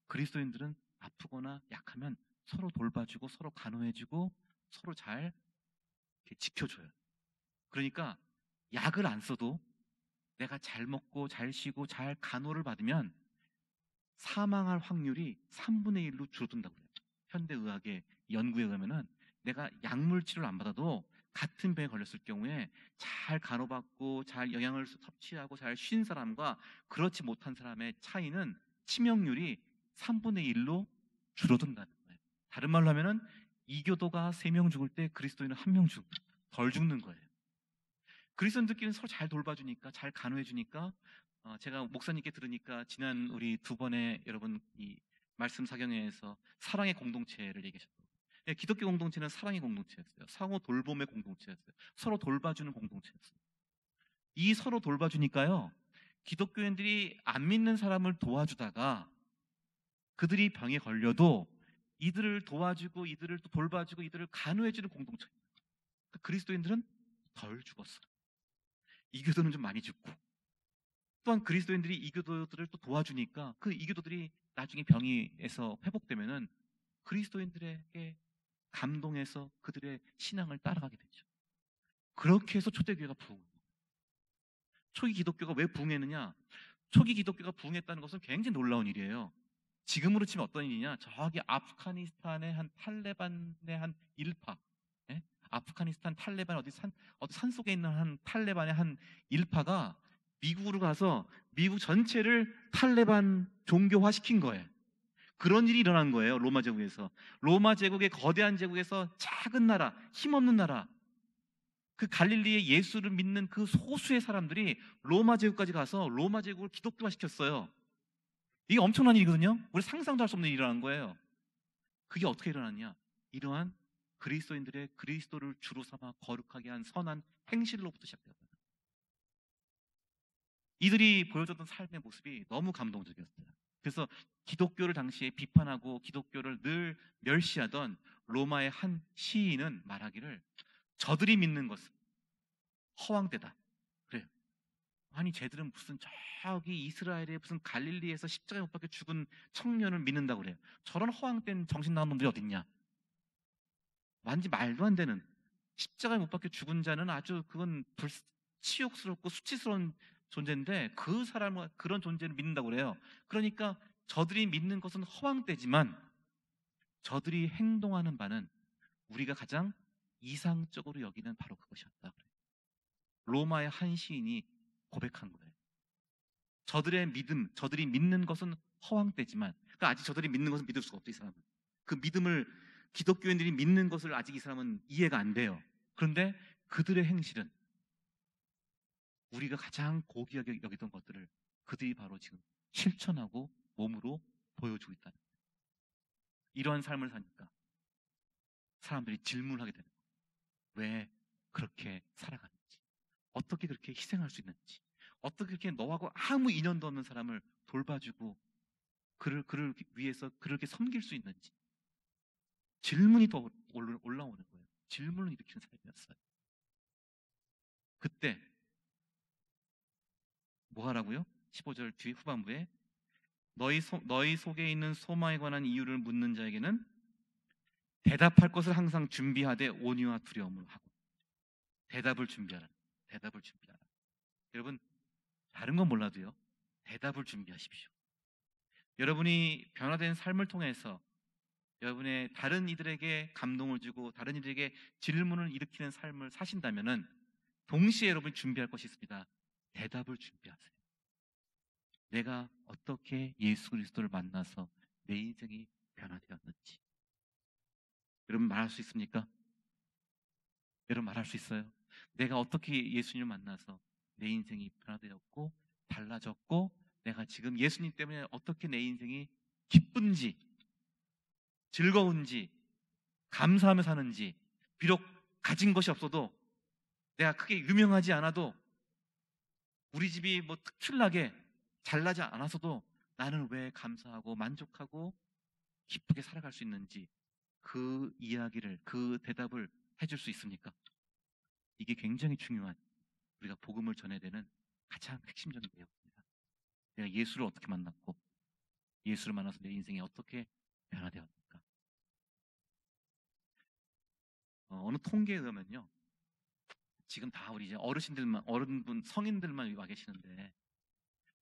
그리스도인들은 아프거나 약하면 서로 돌봐주고 서로 간호해주고 서로 잘 이렇게 지켜줘요. 그러니까 약을 안 써도 내가 잘 먹고 잘 쉬고 잘 간호를 받으면 사망할 확률이 3분의 1로 줄어든다고 해요. 현대의학의 연구에 의하면은 내가 약물 치료를 안 받아도 같은 병에 걸렸을 경우에 잘 간호받고 잘 영양을 섭취하고 잘 쉰 사람과 그렇지 못한 사람의 차이는 치명률이 3분의 1로 줄어든다는 거예요. 다른 말로 하면은 이교도가 3명 죽을 때 그리스도인은 1명 덜 죽는 거예요. 그리스도인들끼리는 서로 잘 돌봐주니까 잘 간호해주니까 제가 목사님께 들으니까 지난 우리 2번의 여러분 이 말씀 사경회에서 사랑의 공동체를 얘기하셨고 기독교 공동체는 사랑의 공동체였어요. 상호 돌봄의 공동체였어요. 서로 돌봐주는 공동체였어요. 이 서로 돌봐주니까요. 기독교인들이 안 믿는 사람을 도와주다가 그들이 병에 걸려도 이들을 도와주고 이들을 또 돌봐주고 이들을 간호해주는 공동체입니다. 그리스도인들은 덜 죽었어요. 이교도는 좀 많이 죽고 또한 그리스도인들이 이교도들을 또 도와주니까 그 이교도들이 나중에 병이에서 회복되면은 그리스도인들에게 감동해서 그들의 신앙을 따라가게 되죠. 그렇게 해서 초대교회가 부흥해요. 초기 기독교가 왜 부흥했느냐? 초기 기독교가 부흥했다는 것은 굉장히 놀라운 일이에요. 지금으로 치면 어떤 일이냐? 저기 아프가니스탄의 한 탈레반의 한 일파, 예? 아프가니스탄 탈레반 어디 산속에 있는 한 탈레반의 한 일파가 미국으로 가서 미국 전체를 탈레반 종교화시킨 거예요. 그런 일이 일어난 거예요. 로마 제국에서. 로마 제국의 거대한 제국에서 작은 나라, 힘없는 나라, 그 갈릴리의 예수를 믿는 그 소수의 사람들이 로마 제국까지 가서 로마 제국을 기독교화시켰어요. 이게 엄청난 일이거든요. 우리 상상도 할 수 없는 일이 일어난 거예요. 그게 어떻게 일어났냐? 이러한 그리스도인들의 그리스도를 주로 삼아 거룩하게 한 선한 행실로부터 시작되었다. 이들이 보여줬던 삶의 모습이 너무 감동적이었어요. 그래서 기독교를 당시에 비판하고 기독교를 늘 멸시하던 로마의 한 시인은 말하기를 저들이 믿는 것은 허황되다. 그래요. 아니 쟤들은 무슨 저기 이스라엘의 무슨 갈릴리에서 십자가에 못 박혀 죽은 청년을 믿는다고 그래요. 저런 허황된 정신 나간 놈들이 어딨냐. 완전 말도 안 되는 십자가에 못 박혀 죽은 자는 아주 그건 치욕스럽고 수치스러운 존재인데 그 사람은 그런 존재를 믿는다고 그래요. 그러니까 저들이 믿는 것은 허황되지만 저들이 행동하는 바는 우리가 가장 이상적으로 여기는 바로 그것이었다. 로마의 한 시인이 고백한 거예요. 저들의 믿음, 저들이 믿는 것은 허황되지만 그러니까 아직 저들이 믿는 것은 믿을 수가 없죠. 이 사람은. 그 믿음을 기독교인들이 믿는 것을 아직 이 사람은 이해가 안 돼요. 그런데 그들의 행실은 우리가 가장 고귀하게 여기던 것들을 그들이 바로 지금 실천하고 몸으로 보여주고 있다는 거예요. 이러한 삶을 사니까 사람들이 질문을 하게 되는 거예요. 왜 그렇게 살아가는지, 어떻게 그렇게 희생할 수 있는지, 어떻게 그렇게 너하고 아무 인연도 없는 사람을 돌봐주고 그를 위해서 그렇게 섬길 수 있는지 질문이 더 올라오는 거예요. 질문을 일으키는 삶이었어요. 그때 뭐 하라고요? 15절 뒤 후반부에 너희 속에 있는 소망에 관한 이유를 묻는 자에게는 대답할 것을 항상 준비하되 온유와 두려움으로 하고. 대답을 준비하라. 대답을 준비하라. 여러분 다른 건 몰라도요. 대답을 준비하십시오. 여러분이 변화된 삶을 통해서 여러분의 다른 이들에게 감동을 주고 다른 이들에게 질문을 일으키는 삶을 사신다면은 동시에 여러분이 준비할 것이 있습니다. 대답을 준비하세요. 내가 어떻게 예수 그리스도를 만나서 내 인생이 변화되었는지. 여러분 말할 수 있습니까? 여러분 말할 수 있어요? 내가 어떻게 예수님을 만나서 내 인생이 변화되었고 달라졌고 내가 지금 예수님 때문에 어떻게 내 인생이 기쁜지 즐거운지 감사하며 사는지, 비록 가진 것이 없어도 내가 크게 유명하지 않아도 우리 집이 뭐 특출나게 잘나지 않아서도 나는 왜 감사하고 만족하고 기쁘게 살아갈 수 있는지 그 이야기를, 그 대답을 해줄 수 있습니까? 이게 굉장히 중요한 우리가 복음을 전해야 되는 가장 핵심적인 내용입니다. 내가 예수를 어떻게 만났고 예수를 만나서 내 인생이 어떻게 변화되었는가? 어느 통계에 의하면요, 지금 다 우리 이제 어르신들만, 어른분, 성인들만 와 계시는데,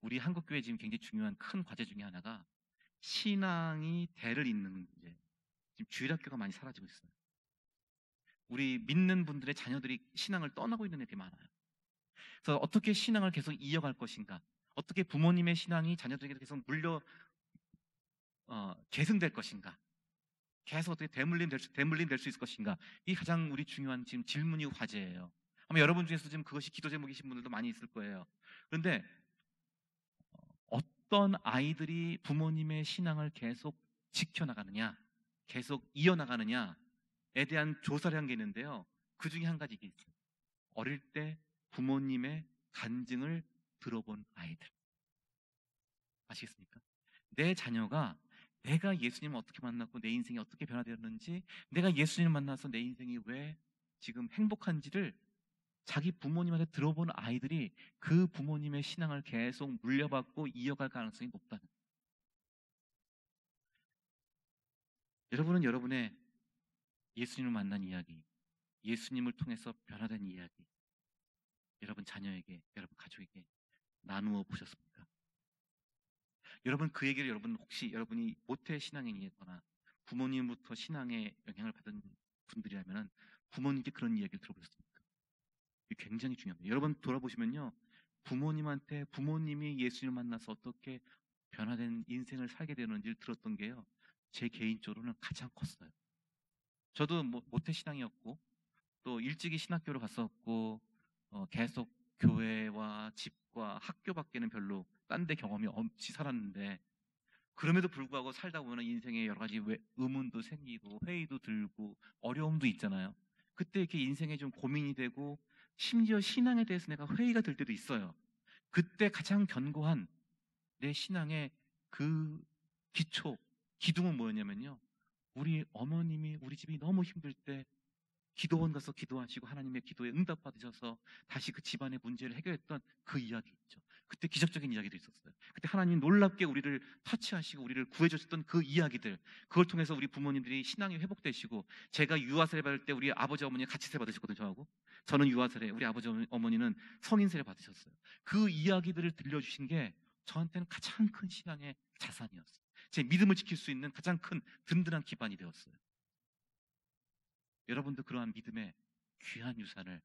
우리 한국교회 지금 굉장히 중요한 큰 과제 중에 하나가 신앙이 대를 잇는 문제. 지금 주일학교가 많이 사라지고 있어요. 우리 믿는 분들의 자녀들이 신앙을 떠나고 있는 애들이 많아요. 그래서 어떻게 신앙을 계속 이어갈 것인가? 어떻게 부모님의 신앙이 자녀들에게 계속 계승될 것인가? 계속 어떻게 대물림 될 수 있을 것인가? 이 가장 우리 중요한 지금 질문이고 과제예요. 아마 여러분 중에서 지금 그것이 기도 제목이신 분들도 많이 있을 거예요. 그런데 어떤 아이들이 부모님의 신앙을 계속 지켜나가느냐, 계속 이어나가느냐에 대한 조사를 한 게 있는데요. 그 중에 한 가지 이게 있어요. 어릴 때 부모님의 간증을 들어본 아이들. 아시겠습니까? 내 자녀가 내가 예수님을 어떻게 만났고 내 인생이 어떻게 변화되었는지, 내가 예수님을 만나서 내 인생이 왜 지금 행복한지를 자기 부모님한테 들어본 아이들이 그 부모님의 신앙을 계속 물려받고 이어갈 가능성이 높다는 거예요. 여러분은 여러분의 예수님을 만난 이야기, 예수님을 통해서 변화된 이야기, 여러분 자녀에게, 여러분 가족에게 나누어 보셨습니까? 여러분 그 얘기를 혹시 여러분이 모태 신앙인이거나 부모님부터 신앙의 영향을 받은 분들이라면 부모님께 그런 이야기를 들어보셨습니까? 이게 굉장히 중요합니다. 여러분 돌아보시면요, 부모님한테 부모님이 예수님을 만나서 어떻게 변화된 인생을 살게 되는지를 들었던 게요, 제 개인적으로는 가장 컸어요. 저도 모태 신앙이었고 또 일찍이 신학교를 갔었고 계속 교회와 집과 학교밖에는 별로 딴 데 경험이 없이 살았는데, 그럼에도 불구하고 살다 보면 인생에 여러 가지 의문도 생기고 회의도 들고 어려움도 있잖아요. 그때 이렇게 인생에 좀 고민이 되고 심지어 신앙에 대해서 내가 회의가 들 때도 있어요. 그때 가장 견고한 내 신앙의 그 기둥은 뭐였냐면요, 우리 어머님이 우리 집이 너무 힘들 때 기도원 가서 기도하시고 하나님의 기도에 응답 받으셔서 다시 그 집안의 문제를 해결했던 그 이야기 있죠. 그때 기적적인 이야기도 있었어요. 그때 하나님 놀랍게 우리를 터치하시고 우리를 구해주셨던 그 이야기들, 그걸 통해서 우리 부모님들이 신앙이 회복되시고, 제가 유아세례 받을 때 우리 아버지 어머니 같이 세례 받으셨거든요. 저하고 저는 유아세례, 우리 아버지 어머니는 성인세례 받으셨어요. 그 이야기들을 들려주신 게 저한테는 가장 큰 신앙의 자산이었어요. 제 믿음을 지킬 수 있는 가장 큰 든든한 기반이 되었어요. 여러분도 그러한 믿음의 귀한 유산을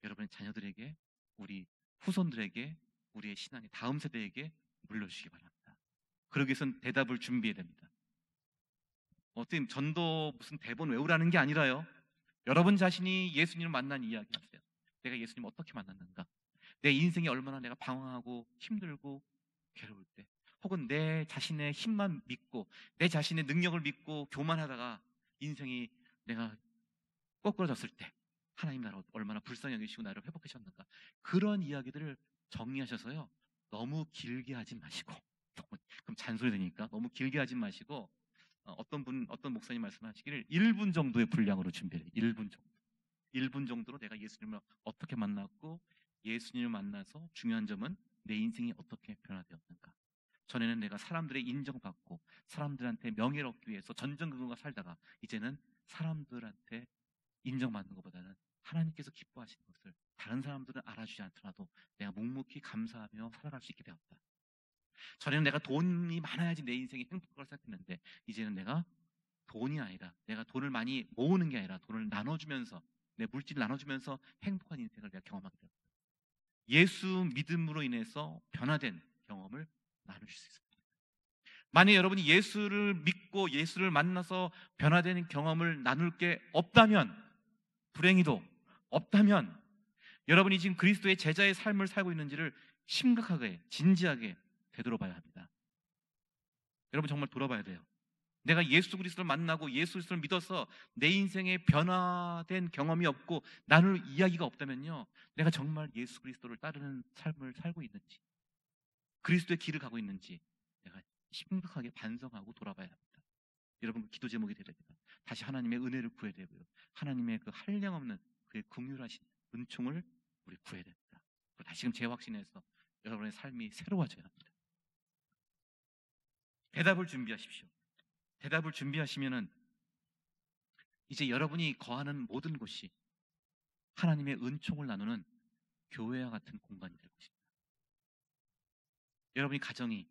여러분의 자녀들에게, 우리 후손들에게, 우리의 신앙의 다음 세대에게 물려주시기 바랍니다. 그러기 위해서는 대답을 준비해야 됩니다. 어떻게 전도 무슨 대본 외우라는 게 아니라요, 여러분 자신이 예수님을 만난 이야기 하세요. 내가 예수님을 어떻게 만났는가? 내 인생이 얼마나 내가 방황하고 힘들고 괴로울 때, 혹은 내 자신의 힘만 믿고 내 자신의 능력을 믿고 교만하다가 인생이 내가 거꾸러졌을 때 하나님 나를 얼마나 불쌍히 여기시고 나를 회복하셨는가, 그런 이야기들을 정리하셔서요, 너무 길게 하지 마시고, 그럼 잔소리 되니까 너무 길게 하지 마시고, 어떤 목사님 말씀하시기를 1분 정도의 분량으로 준비해요. 1분 정도로 내가 예수님을 어떻게 만났고, 예수님을 만나서 중요한 점은 내 인생이 어떻게 변화되었는가. 전에는 내가 사람들의 인정받고 사람들한테 명예를 얻기 위해서 전전긍긍과 살다가, 이제는 사람들한테 인정받는 것보다는 하나님께서 기뻐하시는 것을 다른 사람들은 알아주지 않더라도 내가 묵묵히 감사하며 살아갈 수 있게 되었다. 전에는 내가 돈이 많아야지 내 인생이 행복할 거라 생각했는데, 이제는 내가 돈이 아니라, 내가 돈을 많이 모으는 게 아니라 돈을 나눠주면서, 내 물질을 나눠주면서 행복한 인생을 내가 경험하게 되었다. 예수 믿음으로 인해서 변화된 경험을 나누실 수 있습니다. 만약 여러분이 예수를 믿고 예수를 만나서 변화되는 경험을 나눌 게 없다면, 불행히도 없다면, 여러분이 지금 그리스도의 제자의 삶을 살고 있는지를 심각하게, 진지하게 되돌아봐야 합니다. 여러분 정말 돌아봐야 돼요. 내가 예수 그리스도를 만나고 예수 그리스도를 믿어서 내 인생에 변화된 경험이 없고 나눌 이야기가 없다면요, 내가 정말 예수 그리스도를 따르는 삶을 살고 있는지, 그리스도의 길을 가고 있는지 내가 심각하게 반성하고 돌아봐야 합니다. 여러분 기도 제목이 되어야 됩니다. 다시 하나님의 은혜를 구해야 되고요, 하나님의 그 한량없는 그의 긍휼하신 은총을 우리 구해야 됩니다. 다시금 재확신해서 여러분의 삶이 새로워져야 합니다. 대답을 준비하십시오. 대답을 준비하시면은 이제 여러분이 거하는 모든 곳이 하나님의 은총을 나누는 교회와 같은 공간이 될 것입니다. 여러분이 가정이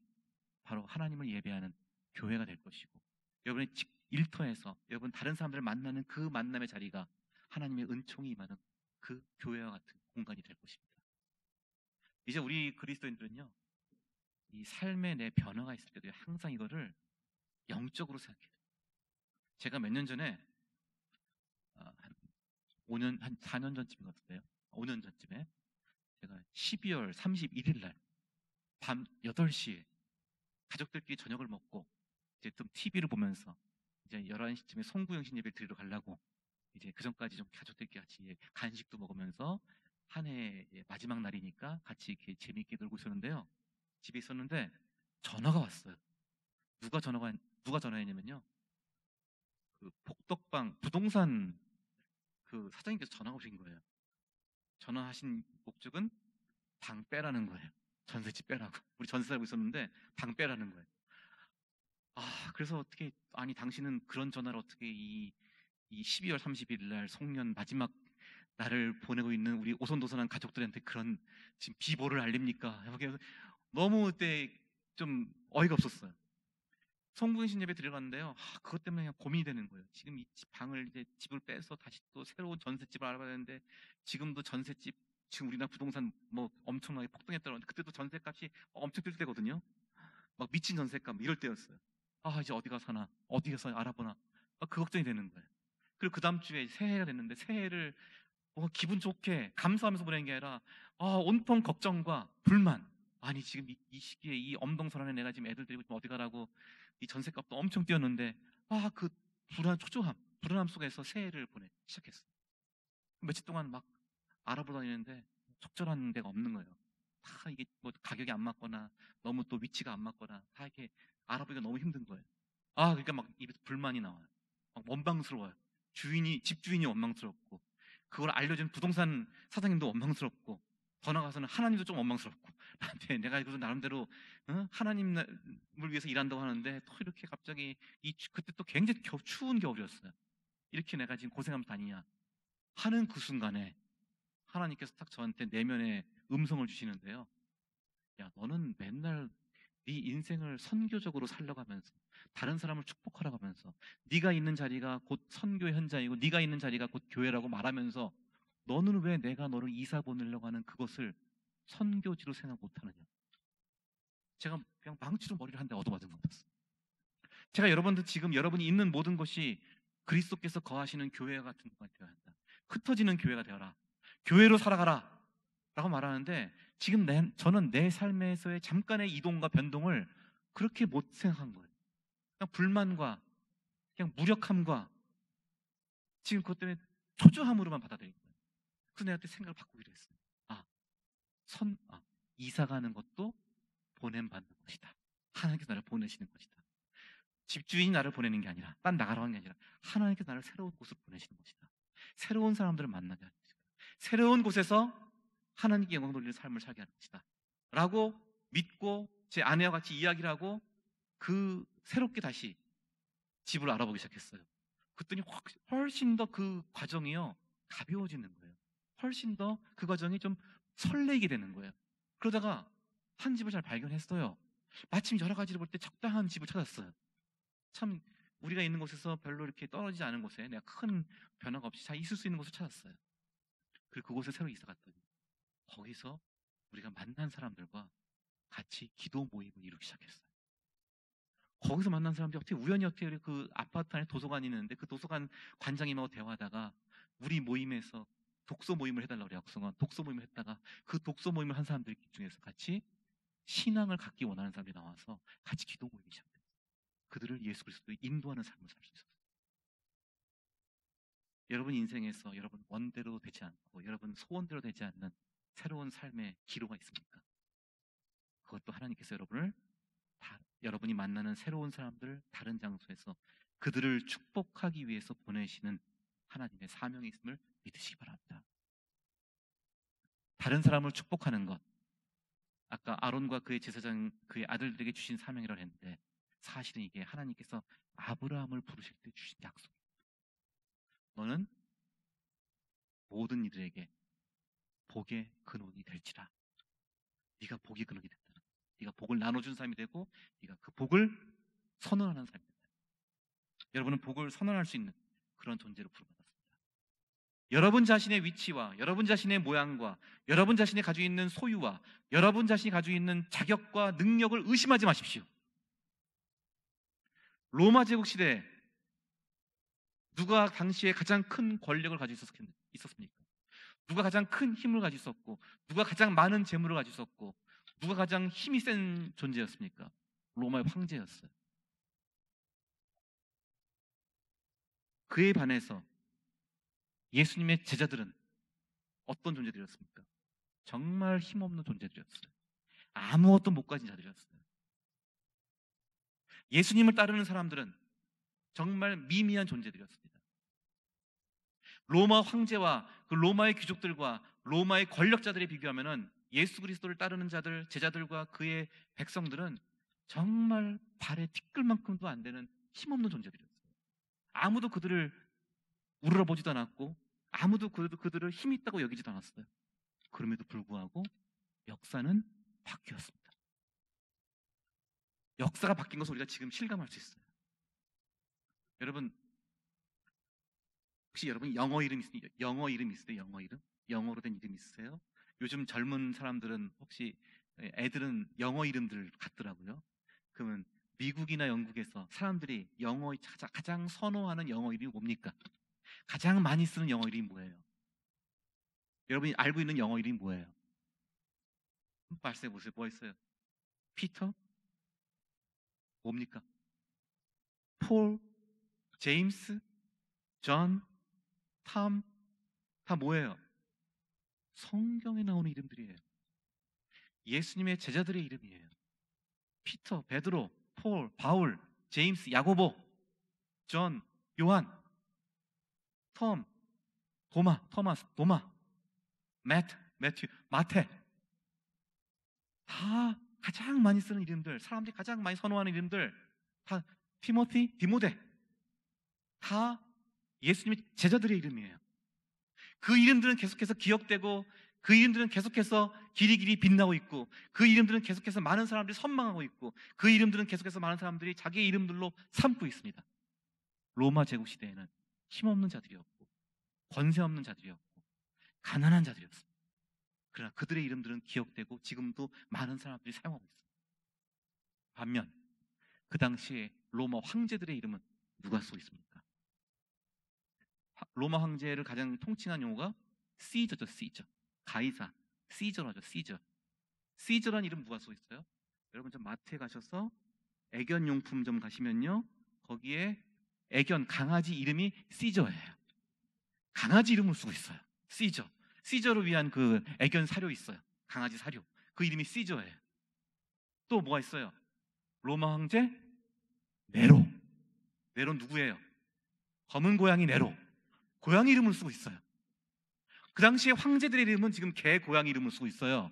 바로 하나님을 예배하는 교회가 될 것이고, 여러분의 일터에서 여러분 다른 사람들을 만나는 그 만남의 자리가 하나님의 은총이 임하는 그 교회와 같은 공간이 될 것입니다. 이제 우리 그리스도인들은요, 이 삶의 내 변화가 있을 때도 항상 이거를 영적으로 생각해요. 제가 몇 년 전에 한 5년, 한 4년 전쯤인 것 같은데요. 5년 전쯤에 제가 12월 31일 날 밤 8시에 가족들끼리 저녁을 먹고 이제 좀 TV를 보면서 이제 11시쯤에 송구영신 예배를 드리러 가려고 이제 그 전까지 좀 가족들끼리 같이 간식도 먹으면서 한 해의 마지막 날이니까 같이 이렇게 재미있게 놀고 있었는데요. 집에 있었는데 전화가 왔어요. 누가 전화했냐면요. 그 복덕방 부동산 그 사장님께서 전화가 오신 거예요. 전화하신 목적은 방 빼라는 거예요. 전셋집 빼라고. 우리 전세 살고 있었는데 방 빼라는 거예요. 그래서 어떻게, 아니 당신은 그런 전화를 어떻게 이 12월 31일 날 송년 마지막 날을 보내고 있는 우리 오손도손한 가족들한테 그런 지금 비보를 알립니까? 너무 그때 좀 어이가 없었어요. 송구영신 예배 들어갔는데요. 그것 때문에 그냥 고민이 되는 거예요. 지금 이 방을 이제 집을 빼서 다시 또 새로운 전셋집을 알아봐야 되는데, 지금도 전셋집, 지금 우리나라 부동산 뭐 엄청나게 폭등했다는데, 그때도 전셋값이 엄청 뛸 때거든요. 막 미친 전셋값 이럴 때였어요. 이제 어디가 사나, 어디 가서 알아보나, 그 걱정이 되는 거예요. 그리고 그 다음 주에 새해가 됐는데, 새해를 뭔가 기분 좋게 감사하면서 보내는 게 아니라 온통 걱정과 불만. 아니 지금 이 시기에 이 엄동설한에 내가 지금 애들 데리고 어디 가라고, 이 전셋값도 엄청 뛰었는데 그 초조함, 불안함 속에서 새해를 보내 시작했어요. 며칠 동안 막 알아보다 다니는데 적절한 데가 없는 거예요. 다 이게 뭐 가격이 안 맞거나 너무 또 위치가 안 맞거나 다 이렇게 알아보기가 너무 힘든 거예요. 그러니까 막 입에서 불만이 나와요. 막 원망스러워요. 집주인이 원망스럽고, 그걸 알려준 부동산 사장님도 원망스럽고, 더 나아가서는 하나님도 좀 원망스럽고, 나한테 내가 그래도 나름대로 하나님을 위해서 일한다고 하는데 또 이렇게 갑자기 그때 또 굉장히 추운 겨울이었어요. 이렇게 내가 지금 고생하면서 다니냐 하는 그 순간에 하나님께서 딱 저한테 내면의 음성을 주시는데요. 야, 너는 맨날 네 인생을 선교적으로 살려가면서 다른 사람을 축복하러 가면서 네가 있는 자리가 곧 선교의 현장이고 네가 있는 자리가 곧 교회라고 말하면서 너는 왜 내가 너를 이사 보내려고 하는 그것을 선교지로 생각 못하느냐. 제가 그냥 망치로 머리를 한 대 얻어맞은 것 같았어요. 제가 여러분들 지금 여러분이 있는 모든 것이 그리스도께서 거하시는 교회와 같은 것이 되어야 한다. 흩어지는 교회가 되어라. 교회로 살아가라 라고 말하는데, 지금 저는 내 삶에서의 잠깐의 이동과 변동을 그렇게 못 생각한 거예요. 그냥 불만과 그냥 무력함과 지금 그것 때문에 초조함으로만 받아들인 거예요. 그래서 내가 그때 생각을 바꾸기로 했어요. 이사 가는 것도 보냄받는 것이다. 하나님께서 나를 보내시는 것이다. 집주인이 나를 보내는 게 아니라, 딴 나가라고 하는 게 아니라 하나님께서 나를 새로운 곳으로 보내시는 것이다. 새로운 사람들을 만나게 하는 것이다. 새로운 곳에서 하나님께 영광 돌리는 삶을 살게 하는 것이다 라고 믿고 제 아내와 같이 이야기를 하고 새롭게 다시 집을 알아보기 시작했어요. 그랬더니 훨씬 더 그 과정이요 가벼워지는 거예요. 훨씬 더 그 과정이 좀 설레게 되는 거예요. 그러다가 한 집을 잘 발견했어요. 마침 여러 가지를 볼 때 적당한 집을 찾았어요. 참 우리가 있는 곳에서 별로 이렇게 떨어지지 않은 곳에 내가 큰 변화가 없이 잘 있을 수 있는 곳을 찾았어요. 그리고 그곳에 새로 이사 갔더니 거기서 우리가 만난 사람들과 같이 기도 모임을 이루기 시작했어요. 거기서 만난 사람들이 어떻게 그 아파트 안에 도서관이 있는데 그 도서관 관장님하고 대화하다가 우리 모임에서 독서 모임을 해달라고 그래요. 독서 모임을 했다가 그 독서 모임을 한 사람들 중에서 같이 신앙을 갖기 원하는 사람들이 나와서 같이 기도 모임이 시작됐어요. 그들을 예수 그리스도의 인도하는 삶을 살 수 있었어요. 여러분 인생에서 여러분 원대로 되지 않고 여러분 소원대로 되지 않는 새로운 삶의 기로가 있습니까? 그것도 하나님께서 여러분이 만나는 새로운 사람들 다른 장소에서 그들을 축복하기 위해서 보내시는 하나님의 사명이 있음을 믿으시기 바랍니다. 다른 사람을 축복하는 것, 아까 아론과 그의 제사장 그의 아들들에게 주신 사명이라고 했는데, 사실은 이게 하나님께서 아브라함을 부르실 때 주신 약속입니다. 너는 모든 이들에게 복의 근원이 될지라. 네가 복의 근원이 된다. 네가 복을 나눠준 사람이 되고 네가 그 복을 선언하는 사람이 된다. 여러분은 복을 선언할 수 있는 그런 존재로 부름받았습니다. 여러분 자신의 위치와 여러분 자신의 모양과 여러분 자신이 가지고 있는 소유와 여러분 자신이 가지고 있는 자격과 능력을 의심하지 마십시오. 로마 제국 시대에 누가 당시에 가장 큰 권력을 가지고 있었습니까? 누가 가장 큰 힘을 가지고 있었고 누가 가장 많은 재물을 가지고 있었고 누가 가장 힘이 센 존재였습니까? 로마의 황제였어요. 그에 반해서 예수님의 제자들은 어떤 존재들이었습니까? 정말 힘없는 존재들이었어요. 아무것도 못 가진 자들이었어요. 예수님을 따르는 사람들은 정말 미미한 존재들이었습니다. 로마 황제와 그 로마의 귀족들과 로마의 권력자들에 비교하면 예수 그리스도를 따르는 자들, 제자들과 그의 백성들은 정말 발에 티끌만큼도 안 되는 힘없는 존재들이었어요. 아무도 그들을 우러러보지도 않았고 아무도 그들을 힘 있다고 여기지도 않았어요. 그럼에도 불구하고 역사는 바뀌었습니다. 역사가 바뀐 것을 우리가 지금 실감할 수 있어요. 여러분, 혹시 여러분 영어 이름 있으세요? 영어 이름 있으세요? 영어 이름? 영어로 된 이름 있으세요? 요즘 젊은 사람들은 혹시 애들은 영어 이름들 같더라고요. 그러면 미국이나 영국에서 사람들이 가장 선호하는 영어 이름이 뭡니까? 가장 많이 쓰는 영어 이름이 뭐예요? 여러분이 알고 있는 영어 이름이 뭐예요? 말씀해 보세요. 뭐 있어요? 피터? 뭡니까? 폴? 제임스? 존? 탐? 다 뭐예요? 성경에 나오는 이름들이에요. 예수님의 제자들의 이름이에요. 피터, 베드로, 폴, 바울, 제임스, 야고보, 존, 요한, 톰, 토마스, 매튜, 마테. 다 가장 많이 쓰는 이름들, 사람들이 가장 많이 선호하는 이름들, 다 티모티, 디모데, 다 예수님의 제자들의 이름이에요. 그 이름들은 계속해서 기억되고 그 이름들은 계속해서 길이 빛나고 있고 그 이름들은 계속해서 많은 사람들이 선망하고 있고 그 이름들은 계속해서 많은 사람들이 자기의 이름들로 삼고 있습니다. 로마 제국 시대에는 힘없는 자들이었고 권세 없는 자들이었고 가난한 자들이었습니다. 그러나 그들의 이름들은 기억되고 지금도 많은 사람들이 사용하고 있습니다. 반면 그 당시에 로마 황제들의 이름은 누가 쓰고 있습니까? 로마 황제를 가장 통칭한 용어가 시저죠. 시저. 가이사. 시저라죠. 시저. 시저라는 이름 누가 쓰고 있어요? 여러분 좀 마트에 가셔서 애견 용품점 가시면요, 거기에 애견 강아지 이름이 시저예요. 강아지 이름을 쓰고 있어요. 시저. 시저를 위한 그 애견 사료 있어요. 강아지 사료. 그 이름이 시저예요. 또 뭐가 있어요? 로마 황제 네로. 네로는 누구예요? 검은 고양이 네로. 고양이 이름을 쓰고 있어요. 그 당시에 황제들의 이름은 지금 개, 고양이 이름을 쓰고 있어요.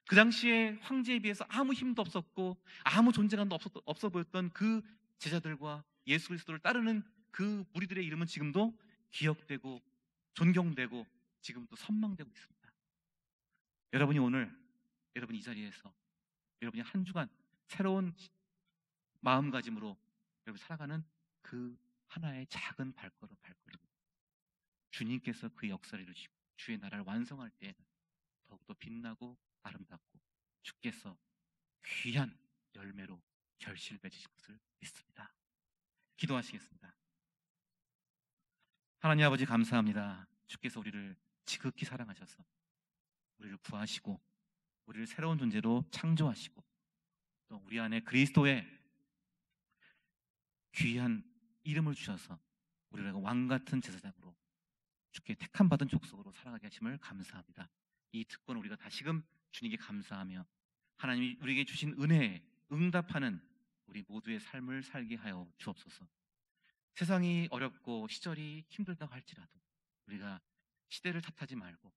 그 당시에 황제에 비해서 아무 힘도 없었고 아무 존재감도 없어 보였던 그 제자들과 예수 그리스도를 따르는 그 무리들의 이름은 지금도 기억되고 존경되고 지금도 선망되고 있습니다. 여러분이 오늘 여러분 이 자리에서 여러분이 한 주간 새로운 마음가짐으로 여러분 살아가는 그 하나의 작은 발걸음 주님께서 그 역사를 이루시고 주의 나라를 완성할 때에는 더욱더 빛나고 아름답고 주께서 귀한 열매로 결실을 맺으실 것을 믿습니다. 기도하시겠습니다. 하나님 아버지 감사합니다. 주께서 우리를 지극히 사랑하셔서 우리를 구하시고 우리를 새로운 존재로 창조하시고 또 우리 안에 그리스도의 귀한 이름을 주셔서 우리를 왕같은 제사장으로 주께 택함 받은 족속으로 살아가게 하심을 감사합니다. 이 특권 우리가 다시금 주님께 감사하며 하나님이 우리에게 주신 은혜에 응답하는 우리 모두의 삶을 살게 하여 주옵소서. 세상이 어렵고 시절이 힘들다고 할지라도 우리가 시대를 탓하지 말고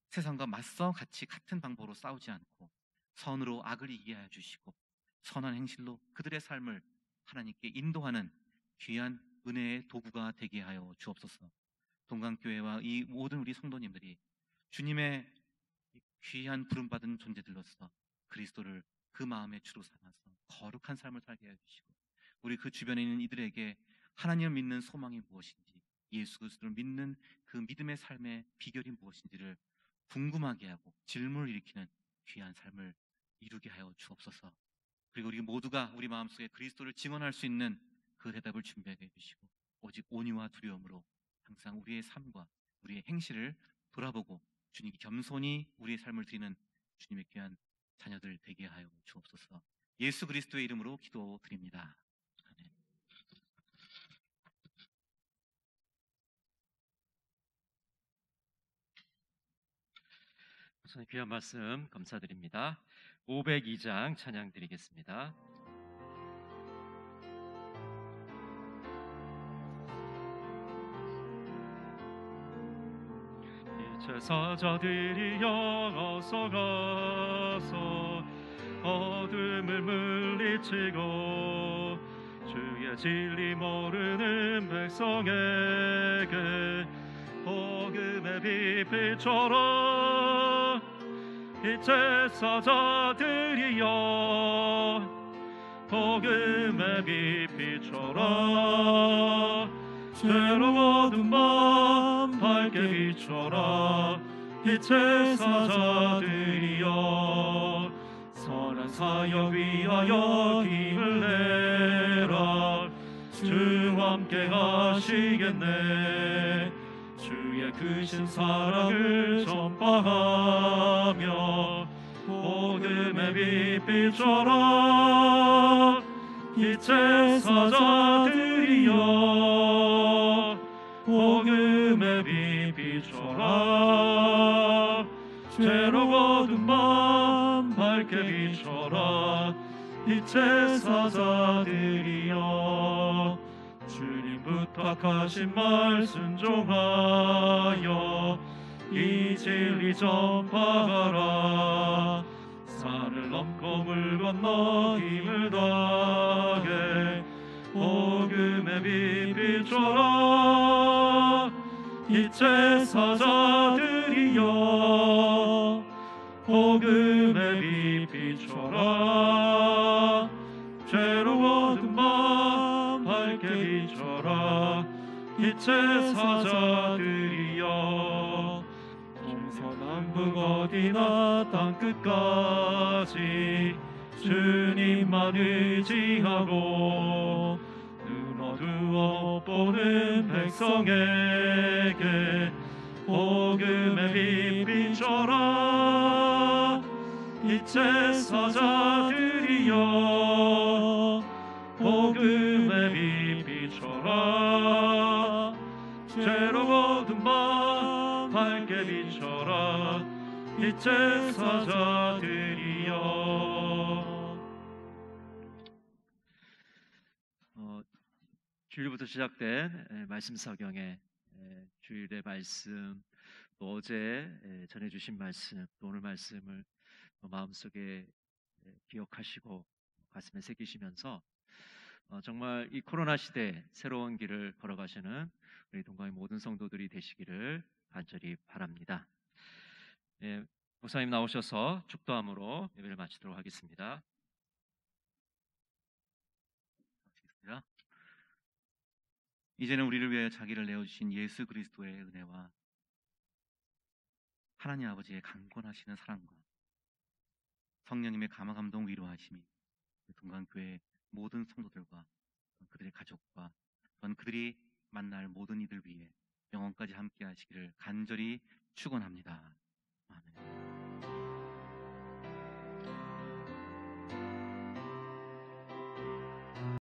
세상과 맞서 같이 같은 방법으로 싸우지 않고 선으로 악을 이기게 하여 주시고 선한 행실로 그들의 삶을 하나님께 인도하는 귀한 은혜의 도구가 되게 하여 주옵소서. 동강교회와 이 모든 우리 성도님들이 주님의 귀한 부름받은 존재들로서 그리스도를 그 마음의 주로 삼아서 거룩한 삶을 살게 해주시고, 우리 그 주변에 있는 이들에게 하나님을 믿는 소망이 무엇인지, 예수 그리스도를 믿는 그 믿음의 삶의 비결이 무엇인지를 궁금하게 하고 질문을 일으키는 귀한 삶을 이루게 하여 주옵소서. 그리고 우리 모두가 우리 마음속에 그리스도를 증언할 수 있는 그 대답을 준비하게 해주시고, 오직 온유와 두려움으로 항상 우리의 삶과 우리의 행실을 돌아보고 주님께 겸손히 우리의 삶을 드리는 주님의 귀한 자녀들 되게 하여 주옵소서. 예수 그리스도의 이름으로 기도드립니다. 아멘. 우선 귀한 말씀 감사드립니다. 502장 찬양 드리겠습니다. 제사자들이여 어서 가서 어둠을 물리치고 주의 진리 모르는 백성에게 복음의 빛비춰라. 이 제사자들이여 복음의 빛비춰라. 괴로워둔 밤 밝게 비춰라. 이 제사자들이여 선한 사역 위하여 힘을 내라. 주와 함께 하시겠네. 주의 크신 사랑을 전파하며 복음의 빛 비춰라. 이 제사자들이여 복음의 빛 비춰라. 죄로워둔 밤 밝게 비춰라. 이 제사자들이여 주님 부탁하신 말 순종하여 이 진리 전파하라. 산을 넘고 물 건너 힘을 다해 복음의 빛 비춰라. 이 제사자들이여 복음의 빛 비춰라. 죄로워둔 밤 밝게 비춰라. 이 제사자들이여 동서남북 어디나 땅끝까지 주님만 의지하고 눈 어두워 못 보는 백성에게 복음의 빛 비춰라. 이 제사자들이여 복음의 빛 비춰라. 죄로워둔 밤 밝게 비춰라. 이 제사자들이여. 주일부터 시작된 말씀 사경의 주일의 말씀, 또 어제 전해주신 말씀, 또 오늘 말씀을 마음속에 기억하시고 가슴에 새기시면서 정말 이 코로나 시대에 새로운 길을 걸어가시는 우리 동강의 모든 성도들이 되시기를 간절히 바랍니다. 목사님 나오셔서 축도함으로 예배를 마치도록 하겠습니다. 이제는 우리를 위하여 자기를 내어주신 예수 그리스도의 은혜와 하나님 아버지의 강권하시는 사랑과 성령님의 감화감동 위로하심이 동강교회 모든 성도들과 그들의 가족과 또한 그들이 만날 모든 이들 위해 영원까지 함께 하시기를 간절히 축원합니다. 아멘.